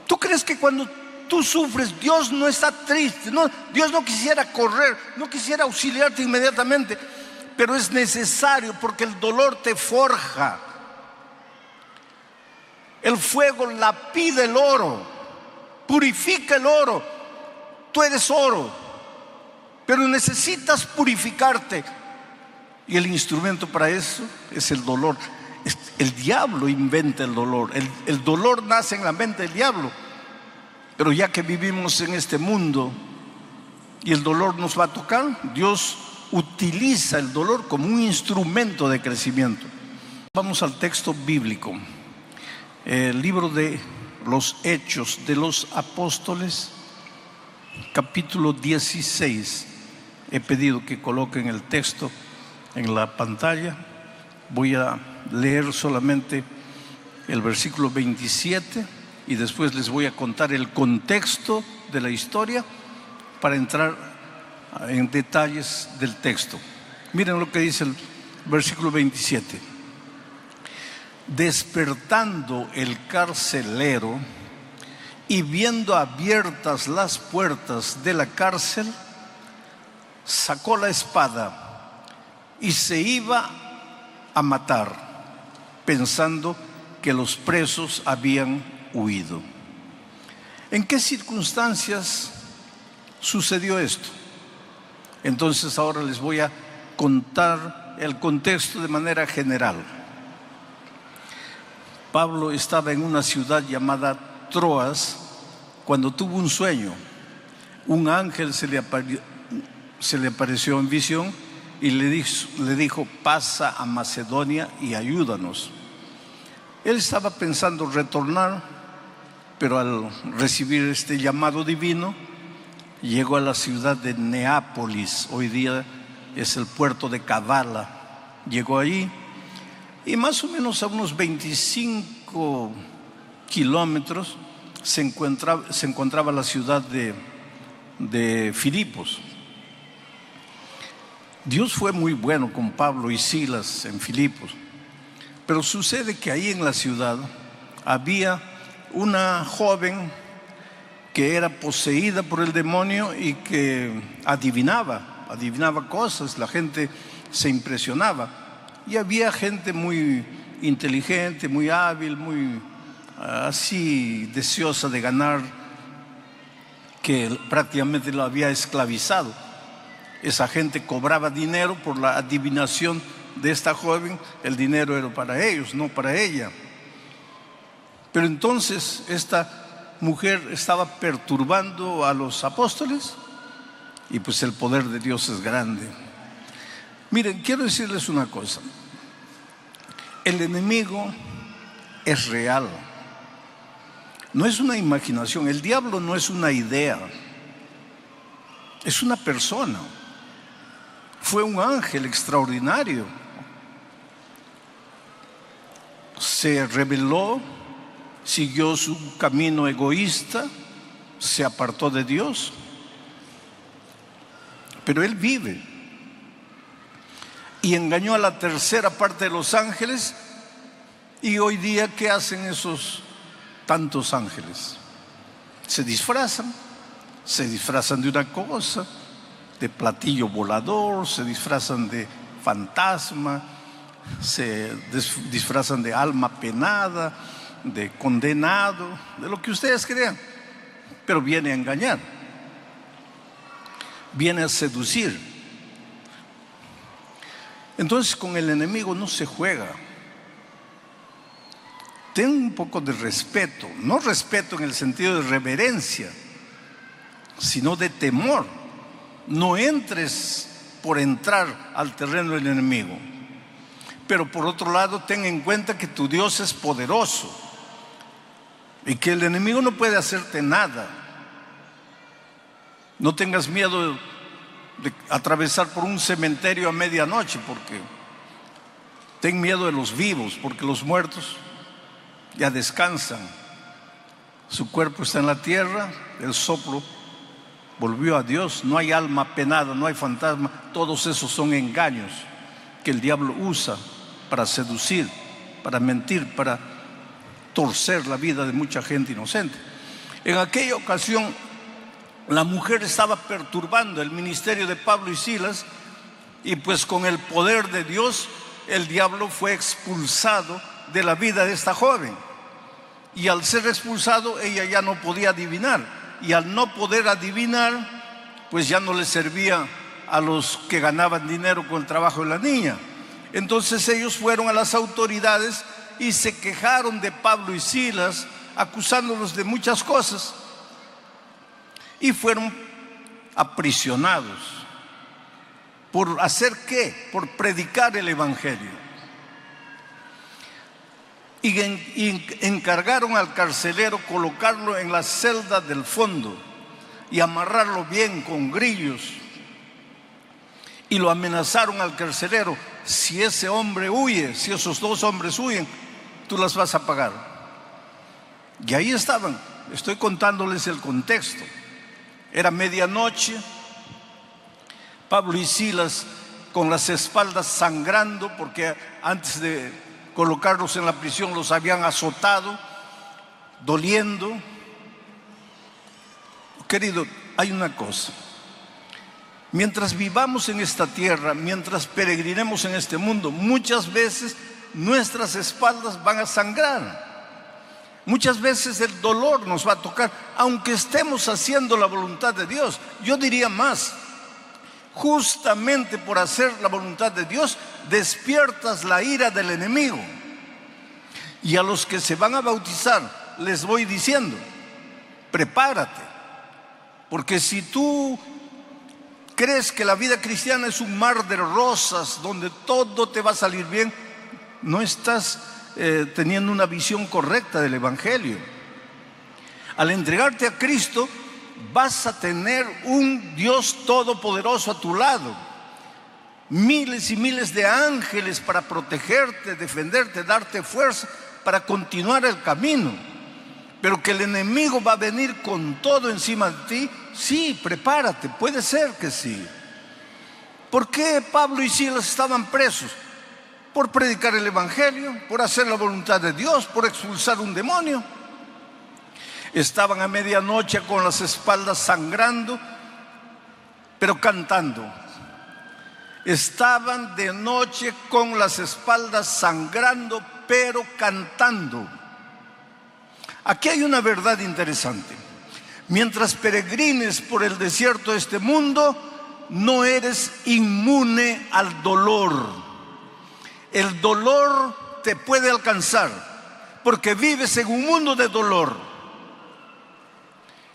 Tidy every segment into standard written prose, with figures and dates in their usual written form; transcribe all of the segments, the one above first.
¿Tú crees que cuando tú sufres, Dios no está triste? No, Dios no quisiera correr, no quisiera auxiliarte inmediatamente, pero es necesario porque el dolor te forja. El fuego lapida el oro, purifica el oro. Tú eres oro, pero necesitas purificarte. Y el instrumento para eso es el dolor. El diablo inventa el dolor. El dolor nace en la mente del diablo. Pero ya que vivimos en este mundo y el dolor nos va a tocar, Dios utiliza el dolor como un instrumento de crecimiento. Vamos al texto bíblico. El libro de los Hechos de los Apóstoles, capítulo 16. He pedido que coloquen el texto en la pantalla. Voy a leer solamente el versículo 27 y después les voy a contar el contexto de la historia para entrar en detalles del texto. Miren lo que dice el versículo 27. Despertando el carcelero y viendo abiertas las puertas de la cárcel, sacó la espada y se iba a matar, pensando que los presos habían huido. ¿En qué circunstancias sucedió esto? Entonces ahora les voy a contar el contexto de manera general. Pablo estaba en una ciudad llamada Troas cuando tuvo un sueño. Un ángel se le apareció en visión y le dijo: pasa a Macedonia y ayúdanos. Él estaba pensando retornar, pero al recibir este llamado divino, llegó a la ciudad de Neápolis. Hoy día es el puerto de Kavala. Llegó allí y más o menos a unos 25 kilómetros se encontraba la ciudad de Filipos. Dios fue muy bueno con Pablo y Silas en Filipos, pero sucede que ahí en la ciudad había una joven que era poseída por el demonio y que adivinaba cosas. La gente se impresionaba y había gente muy inteligente, muy hábil, muy así deseosa de ganar, que prácticamente lo había esclavizado. Esa gente cobraba dinero por la adivinación de esta joven. El dinero era para ellos, no para ella. Pero entonces esta mujer estaba perturbando a los apóstoles y pues el poder de Dios es grande. Miren, quiero decirles una cosa. El enemigo es real. No es una imaginación. El diablo no es una idea. Es una persona. Fue un ángel extraordinario. Se rebeló, siguió su camino egoísta, se apartó de Dios. Pero él vive. Y engañó a la tercera parte de los ángeles. Y hoy día, ¿qué hacen esos tantos ángeles? Se disfrazan de una cosa, de platillo volador, se disfrazan de fantasma, se disfrazan de alma penada, de condenado, de lo que ustedes crean, pero viene a engañar, viene a seducir. Entonces con el enemigo no se juega. Ten un poco de respeto, no respeto en el sentido de reverencia, sino de temor. No entres por entrar al terreno del enemigo. Pero por otro lado, ten en cuenta que tu Dios es poderoso y que el enemigo no puede hacerte nada. No tengas miedo de atravesar por un cementerio a medianoche, porque ten miedo de los vivos, porque los muertos ya descansan. Su cuerpo está en la tierra, el soplo volvió a Dios. No hay alma penada, no hay fantasma. Todos esos son engaños que el diablo usa para seducir, para mentir, para torcer la vida de mucha gente inocente. En aquella ocasión, la mujer estaba perturbando el ministerio de Pablo y Silas, y pues con el poder de Dios, el diablo fue expulsado de la vida de esta joven. Y al ser expulsado, ella ya no podía adivinar. Y al no poder adivinar, pues ya no le servía a los que ganaban dinero con el trabajo de la niña. Entonces ellos fueron a las autoridades y se quejaron de Pablo y Silas, acusándolos de muchas cosas. Y fueron aprisionados. ¿Por hacer qué? Por predicar el evangelio. Y encargaron al carcelero colocarlo en la celda del fondo y amarrarlo bien con grillos. Y lo amenazaron al carcelero: si ese hombre huye, si esos dos hombres huyen, tú las vas a pagar. Y ahí estaban. Estoy contándoles el contexto. Era medianoche. Pablo y Silas con las espaldas sangrando, porque antes de colocarlos en la prisión los habían azotado, doliendo. Querido, hay una cosa: mientras vivamos en esta tierra, mientras peregrinemos en este mundo, muchas veces nuestras espaldas van a sangrar. Muchas veces el dolor nos va a tocar, aunque estemos haciendo la voluntad de Dios. Yo diría más: justamente por hacer la voluntad de Dios, despiertas la ira del enemigo. Y a los que se van a bautizar, les voy diciendo: prepárate. Porque si tú crees que la vida cristiana es un mar de rosas donde todo te va a salir bien, no estás teniendo una visión correcta del evangelio. Al entregarte a Cristo, vas a tener un Dios todopoderoso a tu lado, miles y miles de ángeles para protegerte, defenderte, darte fuerza para continuar el camino. Pero que el enemigo va a venir con todo encima de ti, sí, prepárate, puede ser que sí. ¿Por qué Pablo y Silas estaban presos? Por predicar el evangelio, por hacer la voluntad de Dios, por expulsar un demonio. Estaban a medianoche con las espaldas sangrando, pero cantando. Estaban de noche con las espaldas sangrando, pero cantando. Aquí hay una verdad interesante. Mientras peregrines por el desierto de este mundo, no eres inmune al dolor. El dolor te puede alcanzar porque vives en un mundo de dolor.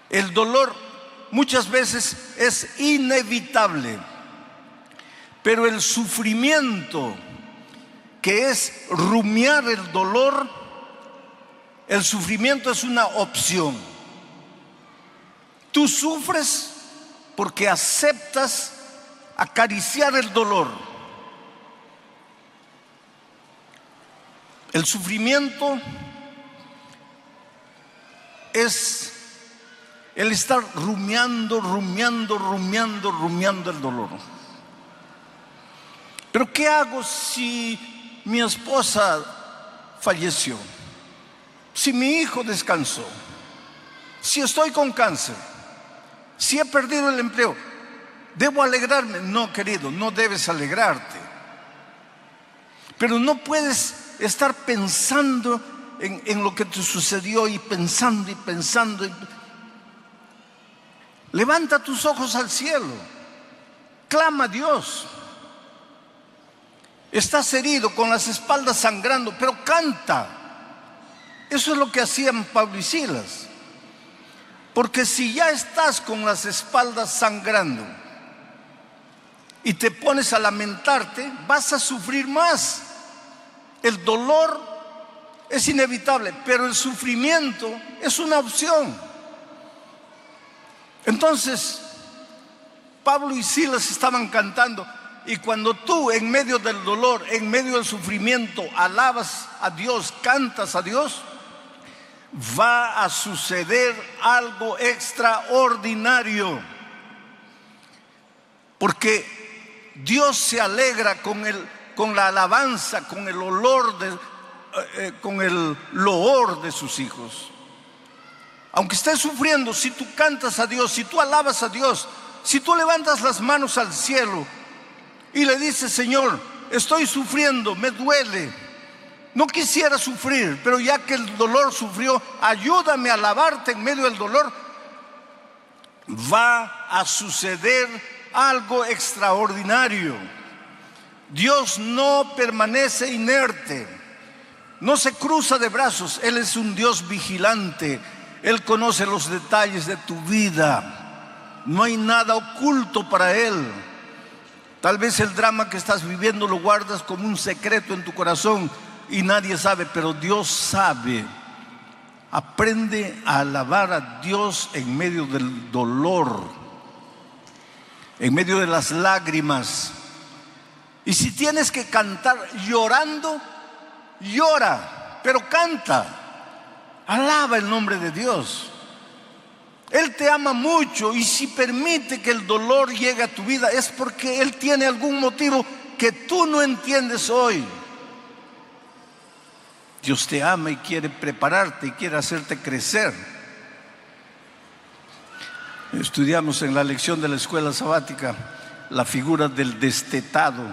El dolor muchas veces es inevitable, pero el sufrimiento, que es rumiar el dolor, el sufrimiento es una opción. Tú sufres porque aceptas acariciar el dolor. El sufrimiento es el estar rumiando el dolor. Pero ¿qué hago si mi esposa falleció? Si mi hijo descansó, si estoy con cáncer, si he perdido el empleo, ¿debo alegrarme? No, querido, no debes alegrarte. Pero no puedes estar pensando en lo que te sucedió y pensando. Levanta tus ojos al cielo, clama a Dios. Estás herido, con las espaldas sangrando, pero canta. Eso es lo que hacían Pablo y Silas. Porque si ya estás con las espaldas sangrando y te pones a lamentarte, vas a sufrir más. El dolor es inevitable, pero el sufrimiento es una opción. Entonces, Pablo y Silas estaban cantando. Y cuando tú, en medio del dolor, en medio del sufrimiento, alabas a Dios, cantas a Dios, va a suceder algo extraordinario. Porque Dios se alegra con la alabanza, con el olor con el loor de sus hijos. Aunque estés sufriendo, si tú cantas a Dios, si tú alabas a Dios, si tú levantas las manos al cielo y le dices: Señor, estoy sufriendo, me duele, no quisiera sufrir, pero ya que el dolor sufrió, ayúdame a alabarte en medio del dolor, va a suceder algo extraordinario. Dios no permanece inerte, no se cruza de brazos. Él es un Dios vigilante. Él conoce los detalles de tu vida. No hay nada oculto para Él. Tal vez el drama que estás viviendo lo guardas como un secreto en tu corazón y nadie sabe, pero Dios sabe. Aprende a alabar a Dios en medio del dolor, en medio de las lágrimas. Y si tienes que cantar llorando, llora, pero canta. Alaba el nombre de Dios. Él te ama mucho, y si permite que el dolor llegue a tu vida es porque Él tiene algún motivo que tú no entiendes hoy. Dios te ama y quiere prepararte y quiere hacerte crecer. Estudiamos en la lección de la escuela sabática la figura del destetado,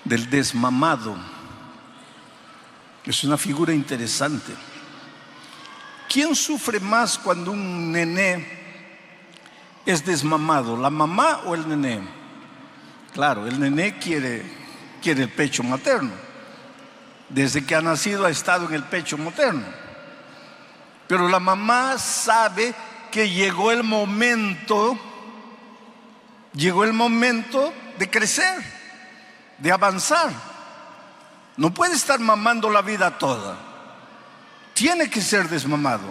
del desmamado. Es una figura interesante. ¿Quién sufre más cuando un nené es desmamado? ¿La mamá o el nené? Claro, el nené quiere el pecho materno. Desde que ha nacido ha estado en el pecho materno. Pero la mamá sabe que llegó el momento de crecer, de avanzar. No puede estar mamando la vida toda. Tiene que ser desmamado.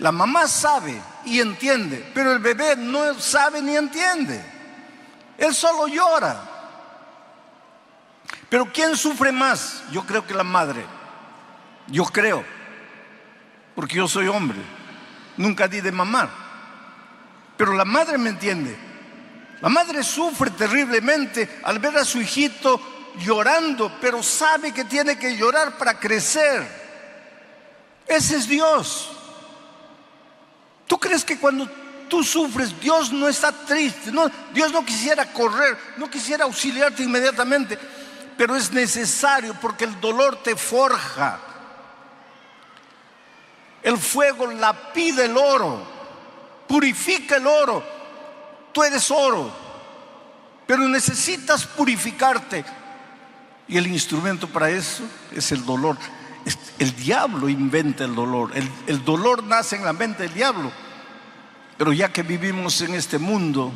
La mamá sabe y entiende, pero el bebé no sabe ni entiende. Él solo llora. Pero ¿quién sufre más? Yo creo que la madre. Yo creo, porque yo soy hombre. Nunca di de mamar. Pero la madre me entiende. La madre sufre terriblemente al ver a su hijito llorando, pero sabe que tiene que llorar para crecer. Ese es Dios. ¿Tú crees que cuando tú sufres, Dios no está triste? No, Dios no quisiera correr, no quisiera auxiliarte inmediatamente, pero es necesario porque el dolor te forja. El fuego lapida el oro, purifica el oro. Tú eres oro, pero necesitas purificarte. Y el instrumento para eso es el dolor. El diablo inventa el dolor. El dolor nace en la mente del diablo. Pero ya que vivimos en este mundo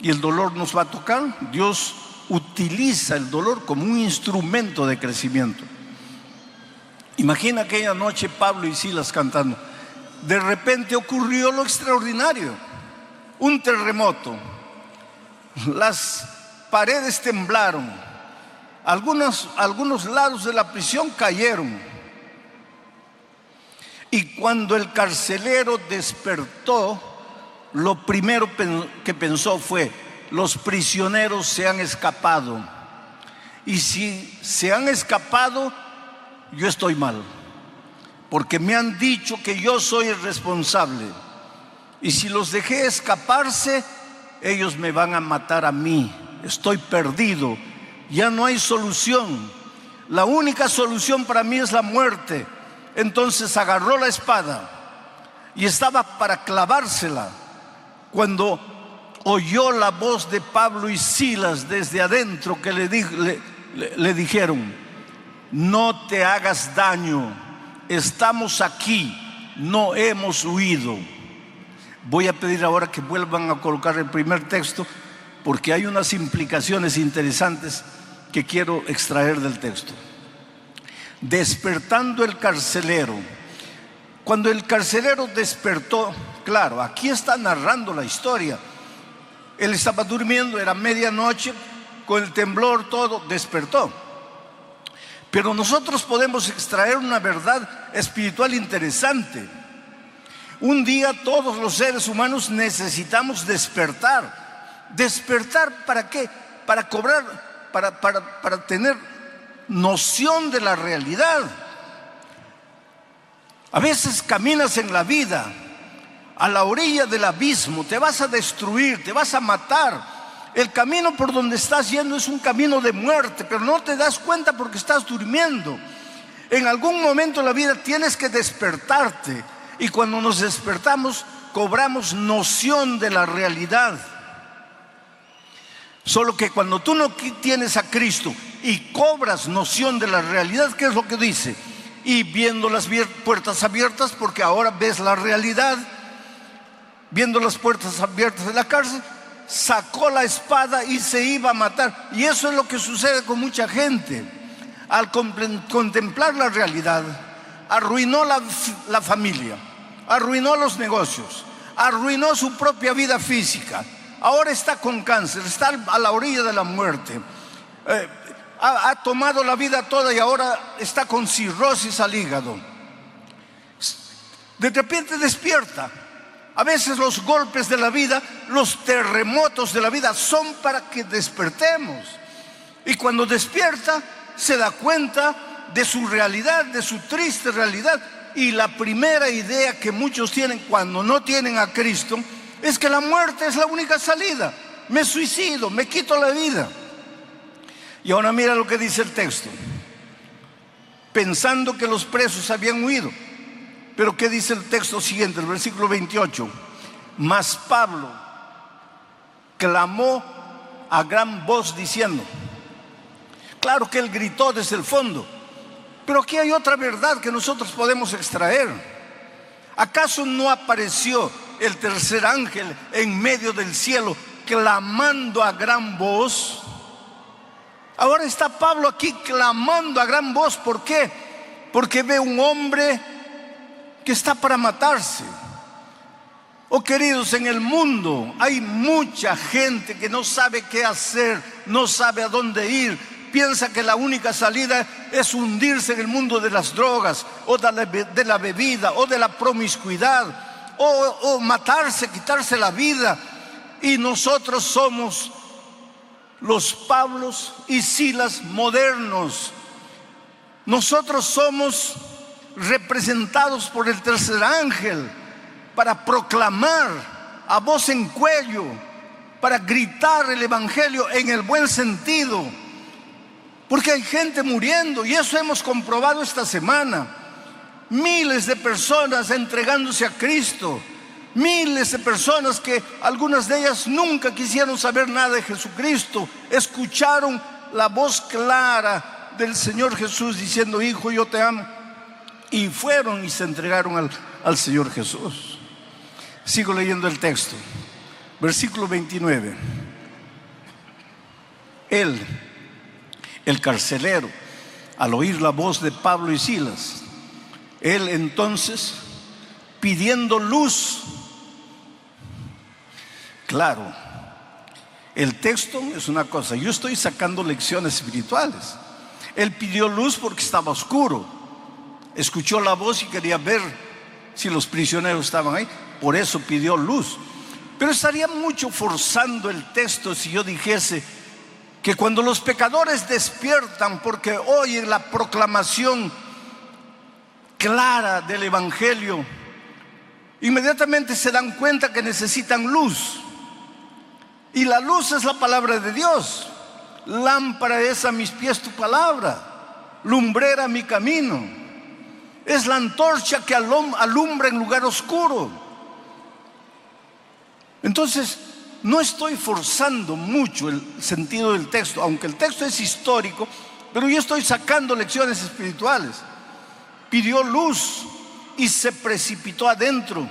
y el dolor nos va a tocar, Dios utiliza el dolor como un instrumento de crecimiento. Imagina aquella noche Pablo y Silas cantando. De repente ocurrió lo extraordinario. Un terremoto. Las paredes temblaron. Algunos lados de la prisión cayeron. Y cuando el carcelero despertó, lo primero que pensó fue: los prisioneros se han escapado. Y si se han escapado, yo estoy mal, porque me han dicho que yo soy el responsable. Y si los dejé escaparse, ellos me van a matar a mí. Estoy perdido. Ya no hay solución. La única solución para mí es la muerte. Entonces agarró la espada y estaba para clavársela cuando oyó la voz de Pablo y Silas desde adentro que le dijeron: no te hagas daño, estamos aquí, no hemos huido. Voy a pedir ahora que vuelvan a colocar el primer texto, porque hay unas implicaciones interesantes que quiero extraer del texto. Despertando el carcelero. Cuando el carcelero despertó, claro, aquí está narrando la historia. Él estaba durmiendo, era medianoche, con el temblor, todo, despertó. Pero nosotros podemos extraer una verdad espiritual interesante. Un día todos los seres humanos necesitamos despertar. ¿Despertar para qué? Para cobrar, para tener noción de la realidad. A veces caminas en la vida a la orilla del abismo, te vas a destruir, te vas a matar. El camino por donde estás yendo es un camino de muerte, pero no te das cuenta porque estás durmiendo. En algún momento de la vida tienes que despertarte, y cuando nos despertamos cobramos noción de la realidad. Solo que cuando tú no tienes a Cristo y cobras noción de la realidad, ¿qué es lo que dice? Y viendo las puertas abiertas, porque ahora ves la realidad, viendo las puertas abiertas de la cárcel, sacó la espada y se iba a matar. Y eso es lo que sucede con mucha gente. Al contemplar la realidad, arruinó la familia, arruinó los negocios, arruinó su propia vida física. Ahora está con cáncer, está a la orilla de la muerte. Ha tomado la vida toda y ahora está con cirrosis al hígado. De repente despierta. A veces los golpes de la vida, los terremotos de la vida son para que despertemos. Y cuando despierta, se da cuenta de su realidad, de su triste realidad. Y la primera idea que muchos tienen cuando no tienen a Cristo es que la muerte es la única salida. Me suicido, me quito la vida. Y ahora mira lo que dice el texto. Pensando que los presos habían huido. Pero ¿qué dice el texto siguiente, el versículo 28? Mas Pablo clamó a gran voz diciendo. Claro que él gritó desde el fondo, pero aquí hay otra verdad que nosotros podemos extraer. ¿Acaso no apareció el tercer ángel en medio del cielo clamando a gran voz? Ahora está Pablo aquí clamando a gran voz. ¿Por qué? Porque ve un hombre que está para matarse. Oh queridos, en el mundo hay mucha gente que no sabe qué hacer, no sabe a dónde ir. Piensa que la única salida es hundirse en el mundo de las drogas, o de la bebida, o de la promiscuidad, o matarse, quitarse la vida. Y nosotros somos los Pablos y Silas modernos. Nosotros somos representados por el tercer ángel para proclamar a voz en cuello, para gritar el evangelio en el buen sentido, porque hay gente muriendo, y eso hemos comprobado esta semana. Miles de personas entregándose a Cristo, miles de personas que algunas de ellas nunca quisieron saber nada de Jesucristo, escucharon la voz clara del Señor Jesús diciendo: hijo, yo te amo, y fueron y se entregaron al Señor Jesús. Sigo leyendo el texto, versículo 29. Él, el carcelero, al oír la voz de Pablo y Silas, él entonces, pidiendo luz. Claro, el texto es una cosa, yo estoy sacando lecciones espirituales. Él pidió luz porque estaba oscuro, escuchó la voz y quería ver si los prisioneros estaban ahí, por eso pidió luz. Pero estaría mucho forzando el texto si yo dijese que cuando los pecadores despiertan porque oyen la proclamación clara del evangelio, inmediatamente se dan cuenta que necesitan luz. Y la luz es la palabra de Dios. Lámpara es a mis pies tu palabra, lumbrera mi camino. Es la antorcha que alumbra en lugar oscuro. Entonces, no estoy forzando mucho el sentido del texto, aunque el texto es histórico, pero yo estoy sacando lecciones espirituales. Pidió luz y se precipitó adentro.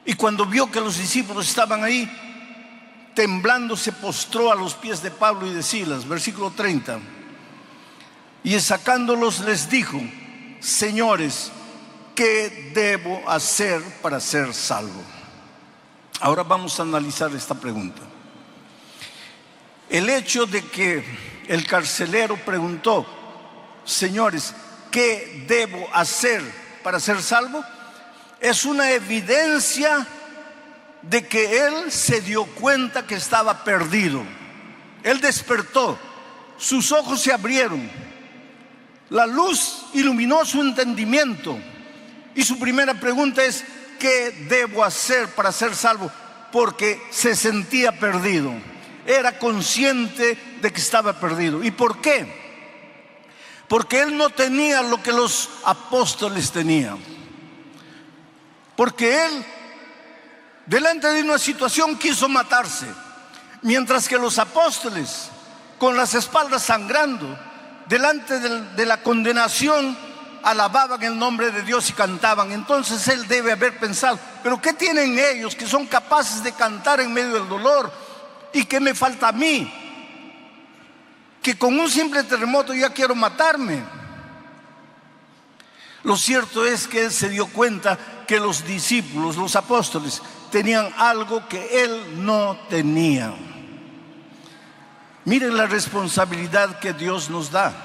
Y cuando vio que los discípulos estaban ahí, temblando, se postró a los pies de Pablo y de Silas. Versículo 30. Y sacándolos les dijo: señores, ¿qué debo hacer para ser salvo? Ahora vamos a analizar esta pregunta. El hecho de que el carcelero preguntó: señores, ¿qué debo hacer para ser salvo?, es una evidencia de que él se dio cuenta que estaba perdido. Él despertó, sus ojos se abrieron, la luz iluminó su entendimiento Y su primera pregunta es: ¿qué debo hacer para ser salvo? Porque se sentía perdido, era consciente de que estaba perdido. ¿Y por qué? Porque él no tenía lo que los apóstoles tenían. Porque él, delante de una situación, quiso matarse, mientras que los apóstoles, con las espaldas sangrando, delante de la condenación, alababan el nombre de Dios y cantaban. Entonces él debe haber pensado: ¿pero qué tienen ellos que son capaces de cantar en medio del dolor? ¿Y qué me falta a mí? Que con un simple terremoto ya quiero matarme. Lo cierto es que él se dio cuenta que los discípulos, los apóstoles, tenían algo que él no tenía. Miren la responsabilidad que Dios nos da.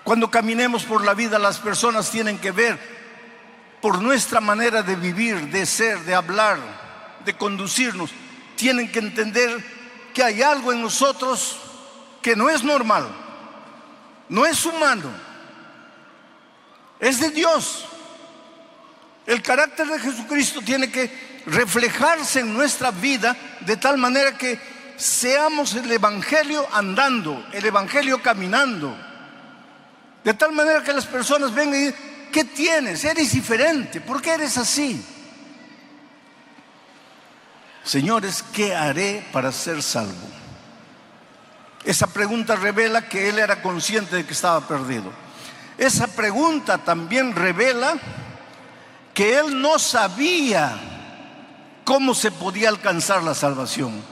Cuando caminemos por la vida, las personas tienen que ver por nuestra manera de vivir, de ser, de hablar, de conducirnos. Tienen que entender que hay algo en nosotros que no es normal, no es humano, es de Dios. El carácter de Jesucristo tiene que reflejarse en nuestra vida de tal manera que seamos el Evangelio andando, el Evangelio caminando. De tal manera que las personas vengan y digan: ¿qué tienes? Eres diferente. ¿Por qué eres así? Señores, ¿qué haré para ser salvo? Esa pregunta revela que él era consciente de que estaba perdido. Esa pregunta también revela que él no sabía cómo se podía alcanzar la salvación.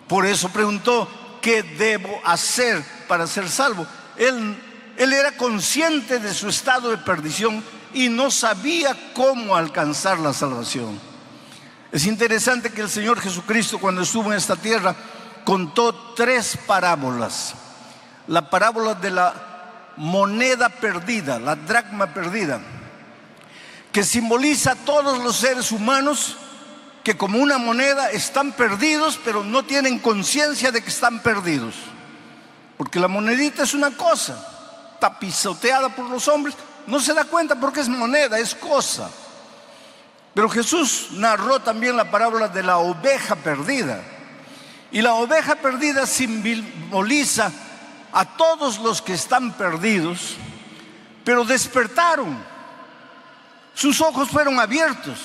Por eso preguntó: ¿qué debo hacer para ser salvo? Él era consciente de su estado de perdición y no sabía cómo alcanzar la salvación. Es interesante que el Señor Jesucristo, cuando estuvo en esta tierra, contó 3 parábolas. La parábola de la moneda perdida, la dracma perdida, que simboliza a todos los seres humanos que como una moneda están perdidos, pero no tienen conciencia de que están perdidos. Porque la monedita es una cosa, está pisoteada por los hombres, no se da cuenta porque es moneda, es cosa. Pero Jesús narró también la parábola de la oveja perdida. Y la oveja perdida simboliza a todos los que están perdidos, pero despertaron. Sus ojos fueron abiertos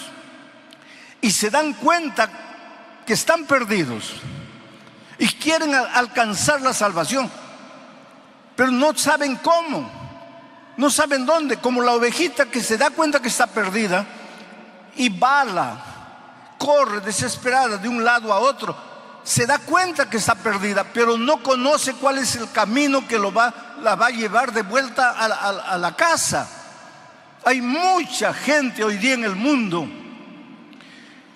y se dan cuenta que están perdidos y quieren alcanzar la salvación, pero no saben cómo, no saben dónde. Como la ovejita que se da cuenta que está perdida y bala, corre desesperada de un lado a otro, se da cuenta que está perdida, pero no conoce cuál es el camino que la va a llevar de vuelta a la casa. Hay mucha gente hoy día en el mundo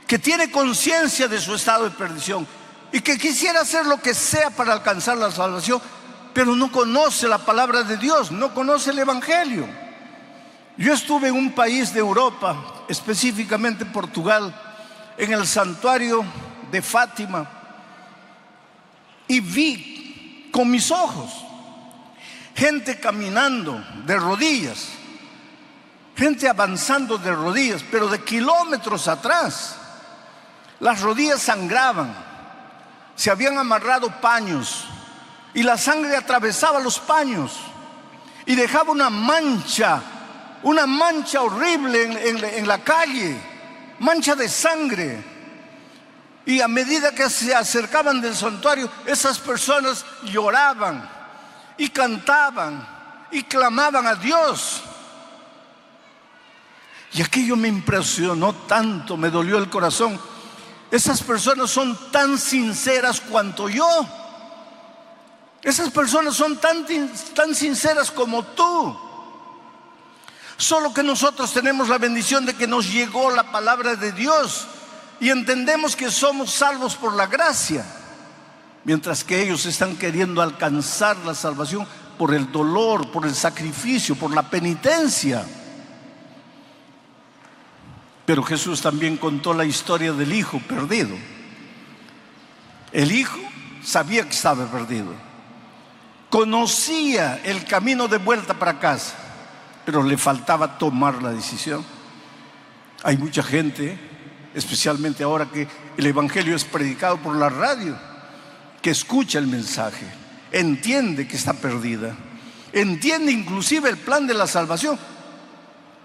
que tiene conciencia de su estado de perdición y que quisiera hacer lo que sea para alcanzar la salvación, pero no conoce la palabra de Dios, no conoce el Evangelio. Yo estuve en un país de Europa, específicamente Portugal, en el santuario de Fátima, y vi con mis ojos gente caminando de rodillas, gente avanzando de rodillas, pero de kilómetros atrás. Las rodillas sangraban, se habían amarrado paños y la sangre atravesaba los paños y dejaba una mancha horrible en la calle, mancha de sangre. Y a medida que se acercaban del santuario, esas personas lloraban y cantaban y clamaban a Dios. Y aquello me impresionó tanto, me dolió el corazón. Esas personas son tan sinceras cuanto yo. Esas personas son tan sinceras como tú. Solo que nosotros tenemos la bendición de que nos llegó la palabra de Dios y entendemos que somos salvos por la gracia, mientras que ellos están queriendo alcanzar la salvación por el dolor, por el sacrificio, por la penitencia. Pero Jesús también contó la historia del hijo perdido. El hijo sabía que estaba perdido, conocía el camino de vuelta para casa, pero le faltaba tomar la decisión. Hay mucha gente, especialmente ahora que el Evangelio es predicado por la radio, que escucha el mensaje, entiende que está perdida, entiende inclusive el plan de la salvación,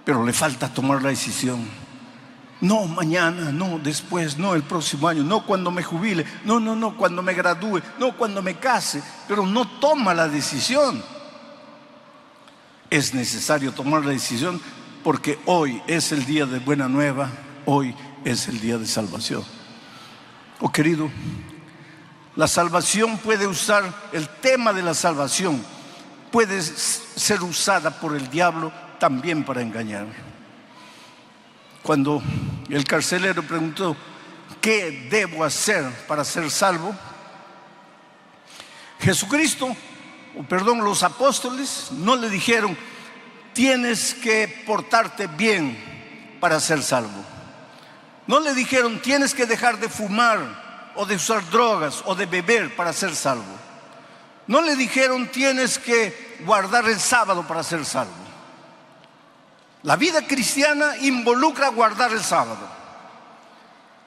pero le falta tomar la decisión. No mañana, no después, no el próximo año, no cuando me jubile, no cuando me gradúe, no cuando me case, pero no toma la decisión. Es necesario tomar la decisión porque hoy es el día de buena nueva, hoy es el día de salvación. Oh querido, la salvación puede usar, el tema de la salvación puede ser usada por el diablo también para engañarme. Cuando el carcelero preguntó, ¿qué debo hacer para ser salvo? Los apóstoles no le dijeron, tienes que portarte bien para ser salvo. No le dijeron, tienes que dejar de fumar o de usar drogas o de beber para ser salvo. No le dijeron, tienes que guardar el sábado para ser salvo. La vida cristiana involucra guardar el sábado.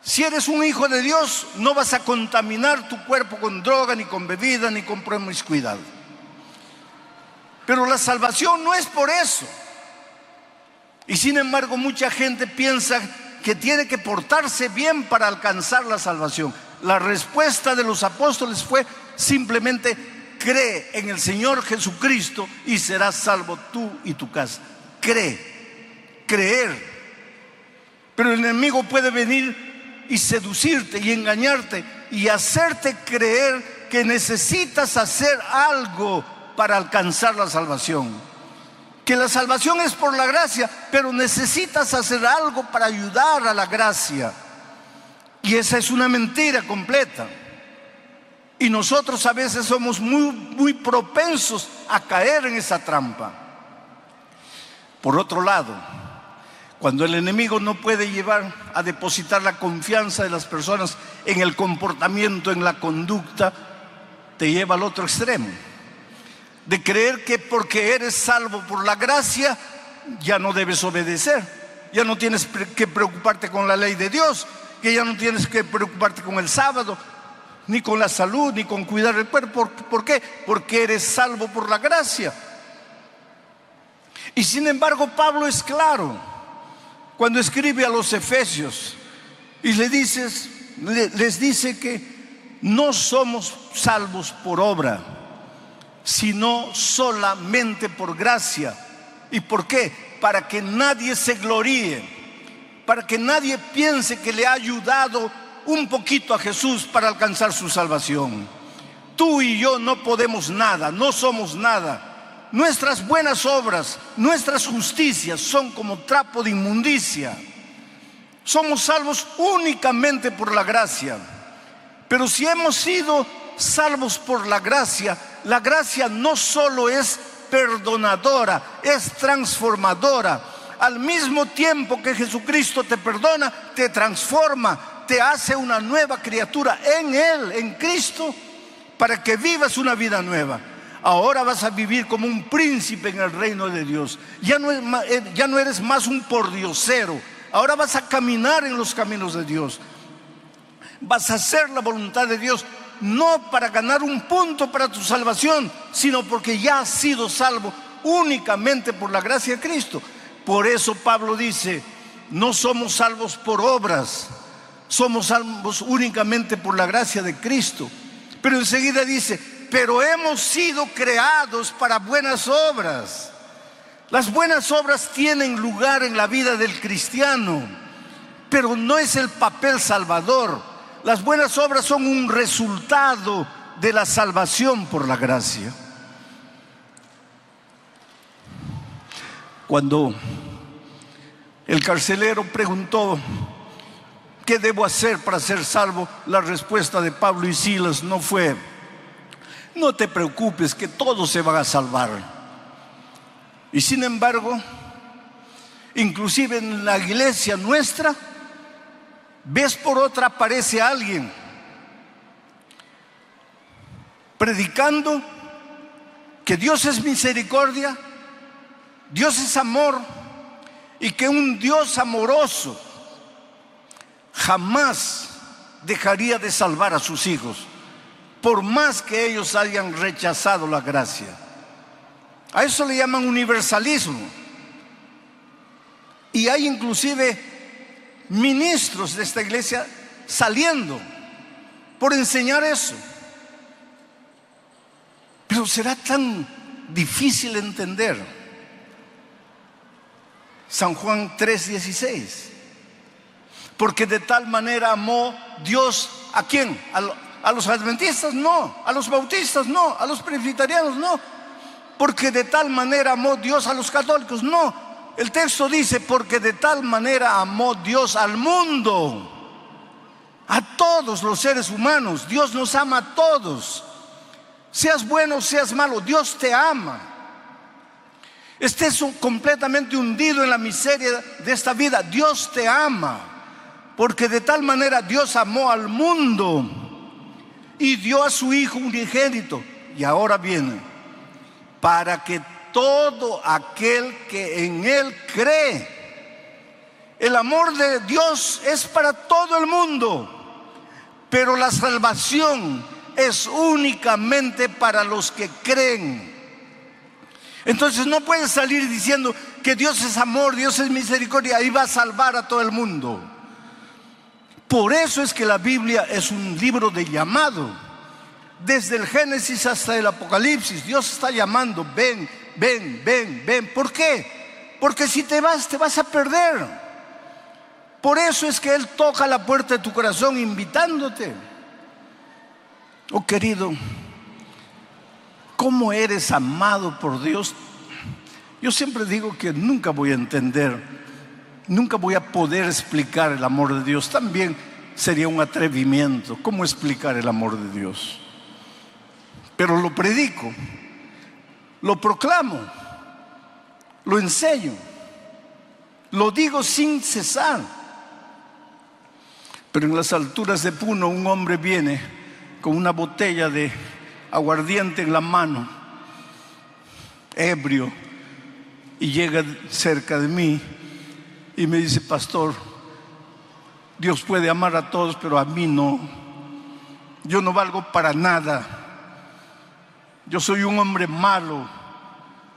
Si eres un hijo de Dios, no vas a contaminar tu cuerpo con droga, ni con bebida, ni con promiscuidad. Pero la salvación no es por eso. Y sin embargo, mucha gente piensa que tiene que portarse bien para alcanzar la salvación. La respuesta de los apóstoles fue simplemente: cree en el Señor Jesucristo y serás salvo tú y tu casa. Creer. Pero el enemigo puede venir y seducirte y engañarte y hacerte creer que necesitas hacer algo para alcanzar la salvación. Que la salvación es por la gracia, pero necesitas hacer algo para ayudar a la gracia. Y esa es una mentira completa. Y nosotros a veces somos muy propensos a caer en esa trampa. Por otro lado, cuando el enemigo no puede llevar a depositar la confianza de las personas en el comportamiento, en la conducta, te lleva al otro extremo. De creer que porque eres salvo por la gracia, ya no debes obedecer. Ya no tienes que preocuparte con la ley de Dios, que ya no tienes que preocuparte con el sábado, ni con la salud, ni con cuidar el cuerpo. ¿Por qué? Porque eres salvo por la gracia. Y sin embargo, Pablo es claro cuando escribe a los Efesios y les dice que no somos salvos por obra, sino solamente por gracia. ¿Y por qué? Para que nadie se gloríe, para que nadie piense que le ha ayudado un poquito a Jesús para alcanzar su salvación. Tú y yo no podemos nada, no somos nada. Nuestras buenas obras, nuestras justicias son como trapo de inmundicia. Somos salvos únicamente por la gracia. Pero si hemos sido salvos por la gracia no solo es perdonadora, es transformadora. Al mismo tiempo que Jesucristo te perdona, te transforma, te hace una nueva criatura en Él, en Cristo, para que vivas una vida nueva. Ahora vas a vivir como un príncipe en el reino de Dios. Ya no eres más un pordiosero. Ahora vas a caminar en los caminos de Dios. Vas a hacer la voluntad de Dios, no para ganar un punto para tu salvación, sino porque ya has sido salvo únicamente por la gracia de Cristo. Por eso Pablo dice, no somos salvos por obras, somos salvos únicamente por la gracia de Cristo. Pero enseguida dice, pero hemos sido creados para buenas obras. Las buenas obras tienen lugar en la vida del cristiano, pero no es el papel salvador. Las buenas obras son un resultado de la salvación por la gracia. Cuando el carcelero preguntó, ¿qué debo hacer para ser salvo?, la respuesta de Pablo y Silas no fue, no te preocupes, que todos se van a salvar. Y sin embargo, inclusive en la iglesia nuestra, vez por otra aparece alguien predicando que Dios es misericordia, Dios es amor y que un Dios amoroso jamás dejaría de salvar a sus hijos, por más que ellos hayan rechazado la gracia. A eso le llaman universalismo. Y hay inclusive ministros de esta iglesia saliendo por enseñar eso. Pero será tan difícil entender. San Juan 3:16. Porque de tal manera amó Dios, ¿a quién? A los adventistas no, a los bautistas no, a los presbiterianos no. Porque de tal manera amó Dios a los católicos, no. El texto dice, porque de tal manera amó Dios al mundo, a todos los seres humanos. Dios nos ama a todos. Seas bueno o seas malo, Dios te ama. Estés completamente hundido en la miseria de esta vida, Dios te ama. Porque de tal manera Dios amó al mundo y dio a su Hijo unigénito. Y ahora viene, para que todo aquel que en Él cree. El amor de Dios es para todo el mundo, pero la salvación es únicamente para los que creen. Entonces no puedes salir diciendo que Dios es amor, Dios es misericordia, y va a salvar a todo el mundo. Por eso es que la Biblia es un libro de llamado. Desde el Génesis hasta el Apocalipsis, Dios está llamando, ven, ven, ven, ven. ¿Por qué? Porque si te vas a perder. Por eso es que Él toca la puerta de tu corazón invitándote. Oh querido, ¿cómo eres amado por Dios? Yo siempre digo que nunca voy a entender, nunca voy a poder explicar el amor de Dios. También sería un atrevimiento. ¿Cómo explicar el amor de Dios? Pero lo predico, lo proclamo, lo enseño, lo digo sin cesar. Pero en las alturas de Puno un hombre viene con una botella de aguardiente en la mano, ebrio, y llega cerca de mí y me dice: pastor, Dios puede amar a todos, pero a mí no. Yo no valgo para nada. Yo soy un hombre malo.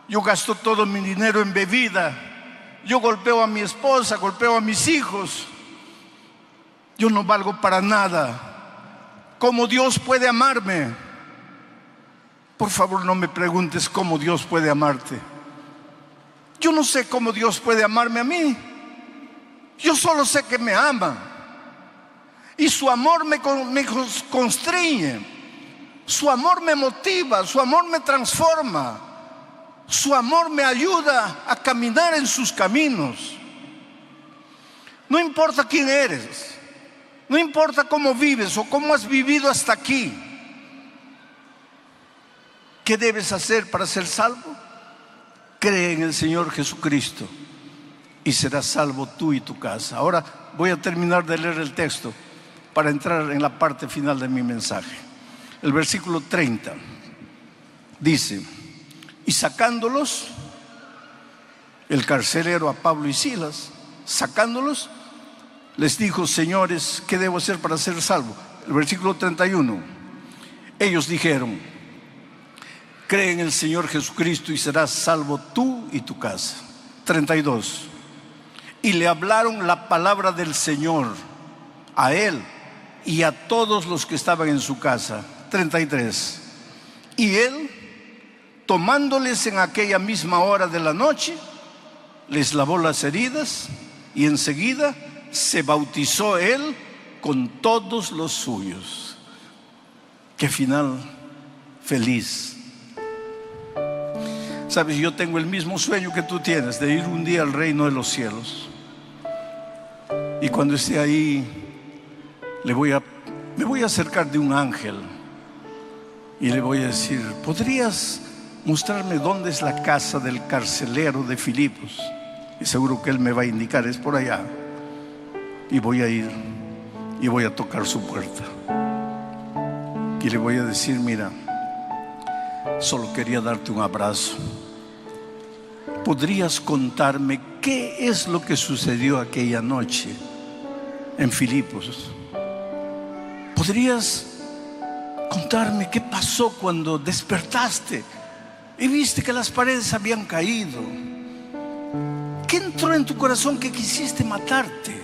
Yo gasto todo mi dinero en bebida. Yo golpeo a mi esposa, golpeo a mis hijos. Yo no valgo para nada. ¿Cómo Dios puede amarme? Por favor, no me preguntes cómo Dios puede amarte. Yo no sé cómo Dios puede amarme a mí. Yo solo sé que me ama. Y su amor me constriñe. Su amor me motiva, su amor me transforma, su amor me ayuda a caminar en sus caminos. No importa quién eres, no importa cómo vives o cómo has vivido hasta aquí. ¿Qué debes hacer para ser salvo? Cree en el Señor Jesucristo y serás salvo tú y tu casa. Ahora voy a terminar de leer el texto para entrar en la parte final de mi mensaje. El versículo 30 dice: y sacándolos, el carcelero a Pablo y Silas, sacándolos, les dijo: señores, ¿qué debo hacer para ser salvo? El versículo 31, ellos dijeron: cree en el Señor Jesucristo y serás salvo tú y tu casa. 32, y le hablaron la palabra del Señor a él y a todos los que estaban en su casa. 33, y él, tomándoles en aquella misma hora de la noche, les lavó las heridas y enseguida se bautizó él con todos los suyos. Qué final feliz. Sabes, yo tengo el mismo sueño que tú tienes, de ir un día al reino de los cielos. Y cuando esté ahí, me voy a acercar de un ángel y le voy a decir: ¿podrías mostrarme dónde es la casa del carcelero de Filipos? Y seguro que él me va a indicar: es por allá. Y voy a ir y voy a tocar su puerta y le voy a decir: mira, solo quería darte un abrazo, ¿podrías contarme qué es lo que sucedió aquella noche en Filipos? ¿Podrías contarme qué pasó cuando despertaste y viste que las paredes habían caído? ¿Qué entró en tu corazón que quisiste matarte?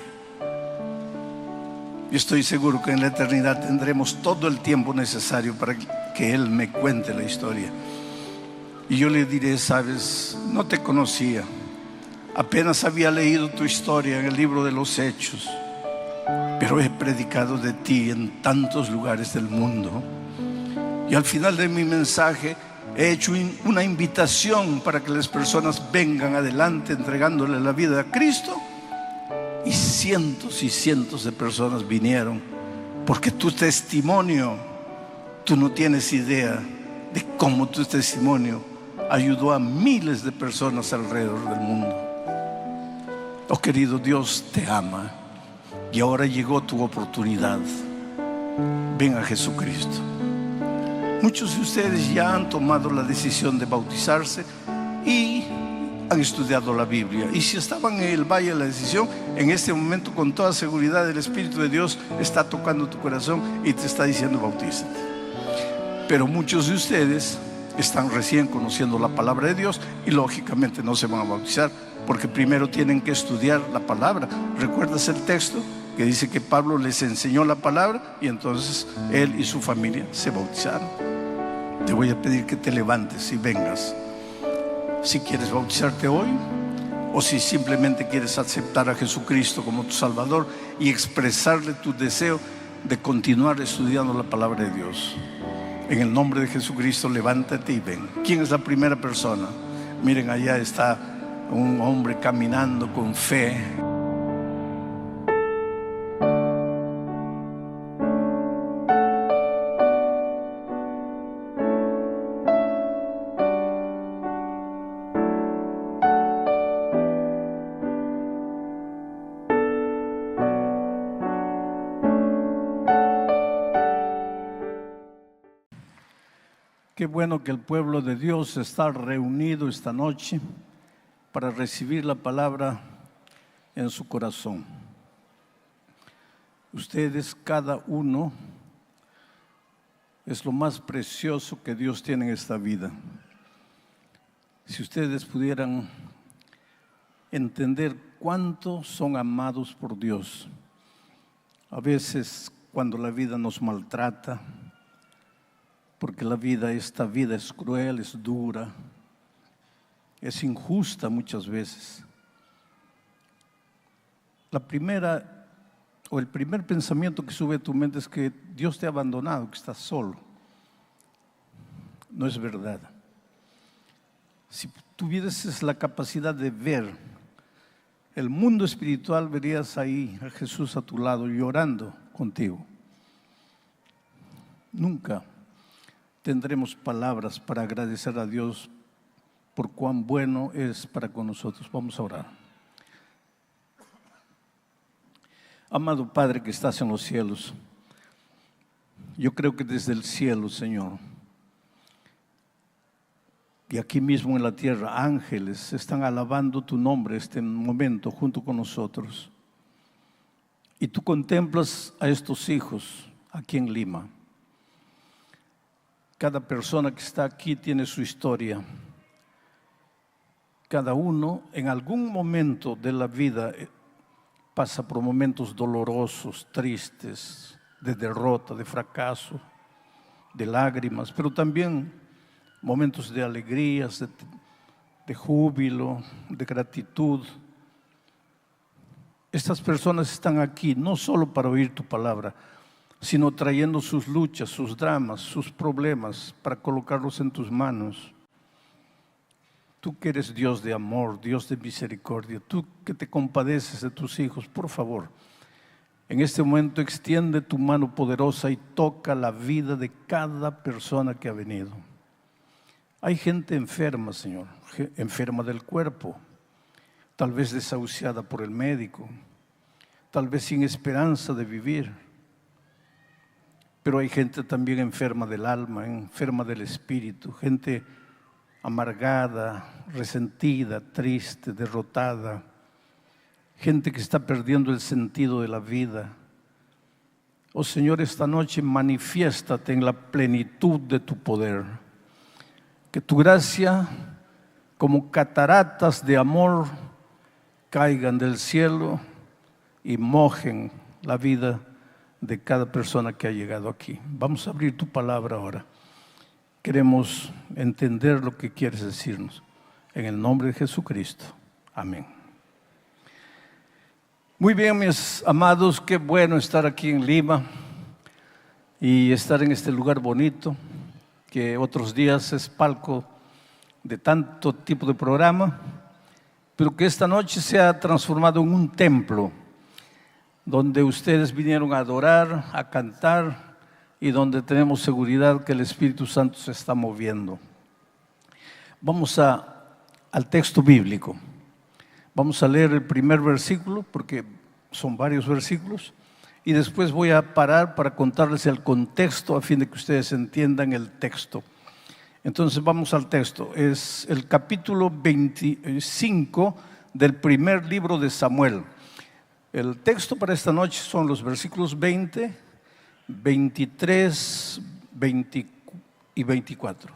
Yo estoy seguro que en la eternidad tendremos todo el tiempo necesario para que Él me cuente la historia. Y yo le diré: sabes, no te conocía, apenas había leído tu historia en el libro de los Hechos, pero he predicado de ti en tantos lugares del mundo. Y al final de mi mensaje he hecho una invitación para que las personas vengan adelante entregándole la vida a Cristo. Y cientos de personas vinieron, porque tu testimonio, tú no tienes idea de cómo tu testimonio ayudó a miles de personas alrededor del mundo. Oh querido, Dios te ama y ahora llegó tu oportunidad. Ven a Jesucristo. Muchos de ustedes ya han tomado la decisión de bautizarse y han estudiado la Biblia. Y si estaban en el valle de la decisión, en este momento con toda seguridad el Espíritu de Dios está tocando tu corazón y te está diciendo: bautízate. Pero muchos de ustedes están recién conociendo la palabra de Dios y lógicamente no se van a bautizar, porque primero tienen que estudiar la palabra. ¿Recuerdas el texto que dice que Pablo les enseñó la palabra y entonces él y su familia se bautizaron? Te voy a pedir que te levantes y vengas. Si quieres bautizarte hoy, o si simplemente quieres aceptar a Jesucristo como tu Salvador y expresarle tu deseo de continuar estudiando la palabra de Dios. En el nombre de Jesucristo, levántate y ven. ¿Quién es la primera persona? Miren, allá está un hombre caminando con fe. Qué bueno que el pueblo de Dios está reunido esta noche para recibir la palabra en su corazón. Ustedes, cada uno, es lo más precioso que Dios tiene en esta vida. Si ustedes pudieran entender cuánto son amados por Dios. A veces cuando la vida nos maltrata, porque esta vida es cruel, es dura, es injusta muchas veces. El primer pensamiento que sube a tu mente es que Dios te ha abandonado, que estás solo. No es verdad. Si tuvieses la capacidad de ver el mundo espiritual, verías ahí a Jesús a tu lado llorando contigo. Nunca tendremos palabras para agradecer a Dios por cuán bueno es para con nosotros. Vamos a orar. Amado Padre que estás en los cielos, yo creo que desde el cielo, Señor, y aquí mismo en la tierra, ángeles están alabando tu nombre este momento junto con nosotros. Y tú contemplas a estos hijos aquí en Lima. Cada persona que está aquí tiene su historia. Cada uno en algún momento de la vida pasa por momentos dolorosos, tristes, de derrota, de fracaso, de lágrimas, pero también momentos de alegrías, de júbilo, de gratitud. Estas personas están aquí no solo para oír tu palabra, sino trayendo sus luchas, sus dramas, sus problemas para colocarlos en tus manos. Tú que eres Dios de amor, Dios de misericordia, tú que te compadeces de tus hijos, por favor, en este momento extiende tu mano poderosa y toca la vida de cada persona que ha venido. Hay gente enferma, Señor, enferma del cuerpo, tal vez desahuciada por el médico, tal vez sin esperanza de vivir. Pero hay gente también enferma del alma, enferma del espíritu, gente amargada, resentida, triste, derrotada, gente que está perdiendo el sentido de la vida. Oh Señor, esta noche manifiéstate en la plenitud de tu poder. Que tu gracia, como cataratas de amor, caigan del cielo y mojen la vida de cada persona que ha llegado aquí. Vamos a abrir tu palabra ahora. Queremos entender lo que quieres decirnos. En el nombre de Jesucristo. Amén. Muy bien, mis amados, qué bueno estar aquí en Lima y estar en este lugar bonito, que otros días es palco de tanto tipo de programa, pero que esta noche se ha transformado en un templo donde ustedes vinieron a adorar, a cantar, y donde tenemos seguridad que el Espíritu Santo se está moviendo. Vamos al texto bíblico. Vamos a leer el primer versículo, porque son varios versículos, y después voy a parar para contarles el contexto a fin de que ustedes entiendan el texto. Entonces vamos al texto. Es el capítulo 25 del primer libro de Samuel. El texto para esta noche son los versículos 20, 23, 20 y 24.